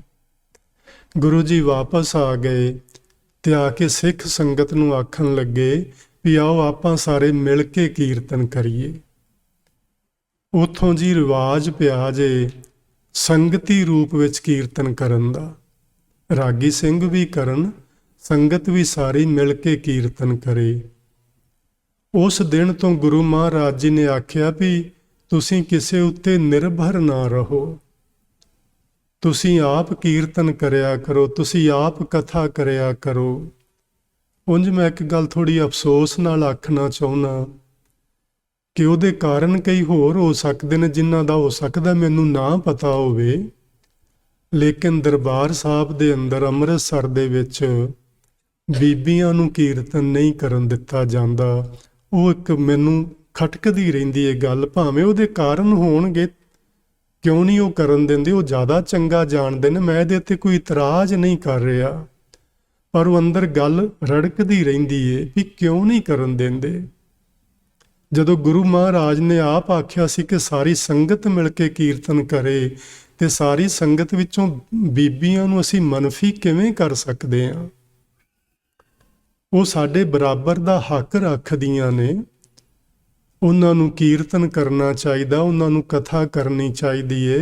ਗੁਰੂ ਜੀ ਵਾਪਸ ਆ ਗਏ ਤੇ ਆ ਕੇ ਸਿੱਖ ਸੰਗਤ ਨੂੰ ਆਖਣ ਲੱਗੇ ਵੀ ਆਓ ਆਪਾਂ ਸਾਰੇ ਮਿਲ ਕੇ ਕੀਰਤਨ ਕਰੀਏ। ਉੱਥੋਂ ਜੀ ਰਿਵਾਜ ਪਿਆ ਜੇ ਸੰਗਤੀ ਰੂਪ ਵਿੱਚ ਕੀਰਤਨ ਕਰਨ ਦਾ, ਰਾਗੀ ਸਿੰਘ ਵੀ ਕਰਨ, ਸੰਗਤ ਵੀ ਸਾਰੀ ਮਿਲ ਕੇ ਕੀਰਤਨ ਕਰੇ। ਉਸ ਦਿਨ ਤੋਂ ਗੁਰੂ ਮਹਾਰਾਜ ਜੀ ਨੇ ਆਖਿਆ ਵੀ ਤੁਸੀਂ ਕਿਸੇ ਉੱਤੇ ਨਿਰਭਰ ਨਾ ਰਹੋ, ਤੁਸੀਂ ਆਪ ਕੀਰਤਨ ਕਰਿਆ ਕਰੋ, ਤੁਸੀਂ ਆਪ ਕਥਾ ਕਰਿਆ ਕਰੋ। ਉਂਝ ਮੈਂ ਇੱਕ ਗੱਲ ਥੋੜ੍ਹੀ ਅਫਸੋਸ ਨਾਲ ਆਖਣਾ ਚਾਹੁੰਦਾ ਕਿ ਉਹਦੇ ਕਾਰਨ ਕਈ ਹੋਰ ਹੋ ਸਕਦੇ ਨੇ ਜਿਨ੍ਹਾਂ ਦਾ ਹੋ ਸਕਦਾ ਮੈਨੂੰ ਨਾ ਪਤਾ ਹੋਵੇ, ਲੇਕਿਨ ਦਰਬਾਰ ਸਾਹਿਬ ਦੇ ਅੰਦਰ ਅੰਮ੍ਰਿਤਸਰ ਦੇ ਵਿੱਚ ਬੀਬੀਆਂ ਨੂੰ ਕੀਰਤਨ ਨਹੀਂ ਕਰਨ ਦਿੱਤਾ ਜਾਂਦਾ। ਉਹ ਇੱਕ ਮੈਨੂੰ ਖਟਕਦੀ ਰਹਿੰਦੀ ਹੈ ਗੱਲ, ਭਾਵੇਂ ਉਹਦੇ ਕਾਰਨ ਹੋਣਗੇ, ਕਿਉਂ ਨਹੀਂ ਉਹ ਕਰਨ ਦਿੰਦੇ, ਉਹ ਜ਼ਿਆਦਾ ਚੰਗਾ ਜਾਣਦੇ ਨੇ। ਮੈਂ ਇਹਦੇ ਉੱਤੇ ਕੋਈ ਇਤਰਾਜ਼ ਨਹੀਂ ਕਰ ਰਿਹਾ, ਪਰ ਉਹ ਅੰਦਰ ਗੱਲ ਰੜਕਦੀ ਰਹਿੰਦੀ ਏ ਵੀ ਕਿਉਂ ਨਹੀਂ ਕਰਨ ਦਿੰਦੇ। ਜਦੋਂ ਗੁਰੂ ਮਹਾਰਾਜ ਨੇ ਆਪ ਆਖਿਆ ਸੀ ਕਿ ਸਾਰੀ ਸੰਗਤ ਮਿਲ ਕੇ ਕੀਰਤਨ ਕਰੇ, ਤੇ ਸਾਰੀ ਸੰਗਤ ਵਿੱਚੋਂ ਬੀਬੀਆਂ ਨੂੰ ਅਸੀਂ ਮਨਫੀ ਕਿਵੇਂ ਕਰ ਸਕਦੇ ਹਾਂ? ਉਹ ਸਾਡੇ ਬਰਾਬਰ ਦਾ ਹੱਕ ਰੱਖਦੀਆਂ ਨੇ, ਉਹਨਾਂ ਨੂੰ ਕੀਰਤਨ ਕਰਨਾ ਚਾਹੀਦਾ, ਉਹਨਾਂ ਨੂੰ ਕਥਾ ਕਰਨੀ ਚਾਹੀਦੀ ਏ।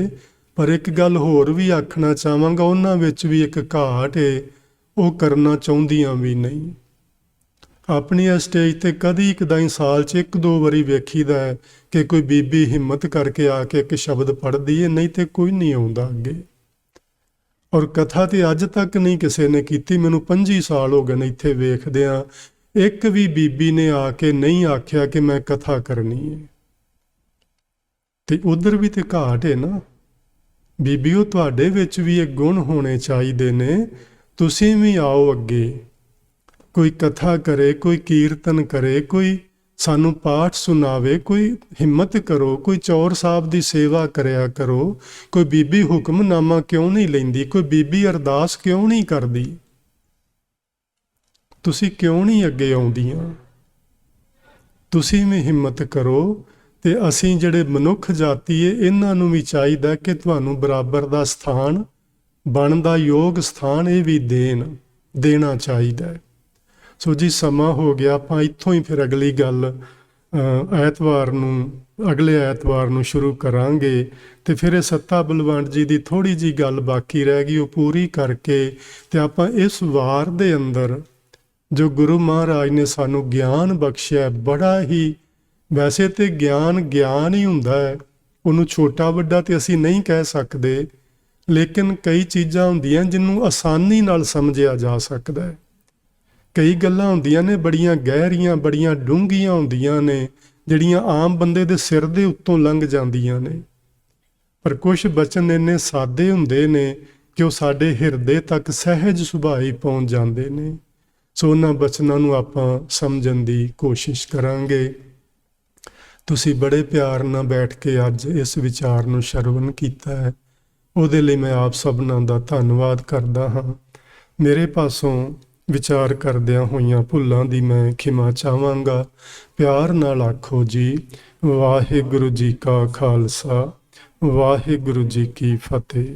ਪਰ ਇੱਕ ਗੱਲ ਹੋਰ ਵੀ ਆਖਣਾ ਚਾਹਾਂਗਾ, ਉਹਨਾਂ ਵਿੱਚ ਵੀ ਇੱਕ ਘਾਟ ਏ, ਉਹ ਕਰਨਾ ਚਾਹੁੰਦੀਆਂ ਵੀ ਨਹੀਂ। ਆਪਣੀ ਸਟੇਜ ਤੇ ਕਦੀ ਕਦਾਈ ਸਾਲ 'ਚ 1-2 ਵਾਰੀ ਵੇਖੀਦਾ ਹੈ ਕਿ ਕੋਈ ਬੀਬੀ ਹਿੰਮਤ ਕਰਕੇ ਆ ਕੇ ਇੱਕ ਸ਼ਬਦ ਪੜ੍ਹਦੀ ਏ, ਨਹੀਂ ਤੇ ਕੋਈ ਨਹੀਂ ਆਉਂਦਾ ਅੱਗੇ। ਔਰ ਕਥਾ ਤੇ ਅੱਜ ਤੱਕ ਨਹੀਂ ਕਿਸੇ ਨੇ ਕੀਤੀ। ਮੈਨੂੰ 25 ਸਾਲ ਹੋ ਗਏ ਨੇ ਇੱਥੇ ਵੇਖਦਿਆਂ, ਇੱਕ ਵੀ ਬੀਬੀ ਨੇ ਆ ਕੇ ਨਹੀਂ ਆਖਿਆ ਕਿ ਮੈਂ ਕਥਾ ਕਰਨੀ ਹੈ। ਤੇ ਉਧਰ ਵੀ ਤੇ ਘਾਟ ਹੈ ਨਾ ਬੀਬੀਓ, ਤੁਹਾਡੇ ਵਿੱਚ ਵੀ ਇਹ ਗੁਣ ਹੋਣੇ ਚਾਹੀਦੇ ਨੇ। ਤੁਸੀਂ ਵੀ ਆਓ ਅੱਗੇ, ਕੋਈ ਕਥਾ ਕਰੇ, ਕੋਈ ਕੀਰਤਨ ਕਰੇ, ਕੋਈ ਸਾਨੂੰ ਪਾਠ ਸੁਣਾਵੇ, ਕੋਈ ਹਿੰਮਤ ਕਰੋ, ਕੋਈ ਚੌਰ ਸਾਹਿਬ ਦੀ ਸੇਵਾ ਕਰਿਆ ਕਰੋ। ਕੋਈ ਬੀਬੀ ਹੁਕਮਨਾਮਾ ਕਿਉਂ ਨਹੀਂ ਲੈਂਦੀ? ਕੋਈ ਬੀਬੀ ਅਰਦਾਸ ਕਿਉਂ ਨਹੀਂ ਕਰਦੀ? ਤੁਸੀਂ ਕਿਉਂ ਨਹੀਂ ਅੱਗੇ ਆਉਂਦੀਆਂ? ਤੁਸੀਂ ਵੀ ਹਿੰਮਤ ਕਰੋ। ਤੇ ਅਸੀਂ ਜਿਹੜੇ ਮਨੁੱਖ ਜਾਤੀ ਏ, ਇਹਨਾਂ ਨੂੰ ਵੀ ਚਾਹੀਦਾ ਕਿ ਤੁਹਾਨੂੰ ਬਰਾਬਰ ਦਾ ਸਥਾਨ, ਬਣਦਾ ਯੋਗ ਸਥਾਨ ਇਹ ਵੀ ਦੇਣਾ ਚਾਹੀਦਾ ਹੈ। ਸੋ ਜੀ ਸਮਾਂ ਹੋ ਗਿਆ, ਆਪਾਂ ਇੱਥੋਂ ਹੀ ਫਿਰ ਅਗਲੀ ਗੱਲ ਅਗਲੇ ਐਤਵਾਰ ਨੂੰ ਸ਼ੁਰੂ ਕਰਾਂਗੇ। ਤੇ ਫਿਰ ਇਹ ਸੱਤਾ ਬਲਵੰਡ ਜੀ ਦੀ ਥੋੜ੍ਹੀ ਜਿਹੀ ਗੱਲ ਬਾਕੀ ਰਹਿ ਗਈ, ਉਹ ਪੂਰੀ ਕਰਕੇ ਤੇ ਆਪਾਂ ਇਸ ਵਾਰ ਦੇ ਅੰਦਰ ਜੋ ਗੁਰੂ ਮਹਾਰਾਜ ਨੇ ਸਾਨੂੰ ਗਿਆਨ ਬਖਸ਼ਿਆ, ਬੜਾ ਹੀ, ਵੈਸੇ ਤੇ ਗਿਆਨ ਹੀ ਹੁੰਦਾ ਹੈ, ਉਹਨੂੰ ਛੋਟਾ ਵੱਡਾ ਤੇ ਅਸੀਂ ਨਹੀਂ ਕਹਿ ਸਕਦੇ, ਲੇਕਿਨ ਕਈ ਚੀਜ਼ਾਂ ਹੁੰਦੀਆਂ ਜਿਹਨੂੰ ਆਸਾਨੀ ਨਾਲ ਸਮਝਿਆ ਜਾ ਸਕਦਾ ਹੈ। ਕਈ ਗੱਲਾਂ ਹੁੰਦੀਆਂ ਨੇ ਬੜੀਆਂ ਗਹਿਰੀਆਂ, ਬੜੀਆਂ ਡੂੰਘੀਆਂ ਹੁੰਦੀਆਂ ਨੇ, ਜਿਹੜੀਆਂ ਆਮ ਬੰਦੇ ਦੇ ਸਿਰ ਦੇ ਉੱਤੋਂ ਲੰਘ ਜਾਂਦੀਆਂ ਨੇ। ਪਰ ਕੁਝ ਬਚਨ ਇੰਨੇ ਸਾਦੇ ਹੁੰਦੇ ਨੇ ਕਿ ਉਹ ਸਾਡੇ ਹਿਰਦੇ ਤੱਕ ਸਹਿਜ ਸੁਭਾਅ ਪਹੁੰਚ ਜਾਂਦੇ ਨੇ। ਸੋ ਉਹਨਾਂ ਬਚਨਾਂ ਨੂੰ ਆਪਾਂ ਸਮਝਣ ਦੀ ਕੋਸ਼ਿਸ਼ ਕਰਾਂਗੇ। ਤੁਸੀਂ ਬੜੇ ਪਿਆਰ ਨਾਲ ਬੈਠ ਕੇ ਅੱਜ ਇਸ ਵਿਚਾਰ ਨੂੰ ਸ਼ਰਵਣ ਕੀਤਾ ਹੈ, ਉਹਦੇ ਲਈ ਮੈਂ ਆਪ ਸਭਨਾਂ ਦਾ ਧੰਨਵਾਦ ਕਰਦਾ ਹਾਂ। ਮੇਰੇ ਪਾਸੋਂ ਵਿਚਾਰ ਕਰਦਿਆਂ ਹੋਈਆਂ ਭੁੱਲਾਂ ਦੀ ਮੈਂ ਖਿਮਾ ਚਾਹਾਂਗਾ। ਪਿਆਰ ਨਾਲ ਆਖੋ ਜੀ, ਵਾਹਿਗੁਰੂ ਜੀ ਕਾ ਖਾਲਸਾ, ਵਾਹਿਗੁਰੂ ਜੀ ਕੀ ਫਤਿਹ।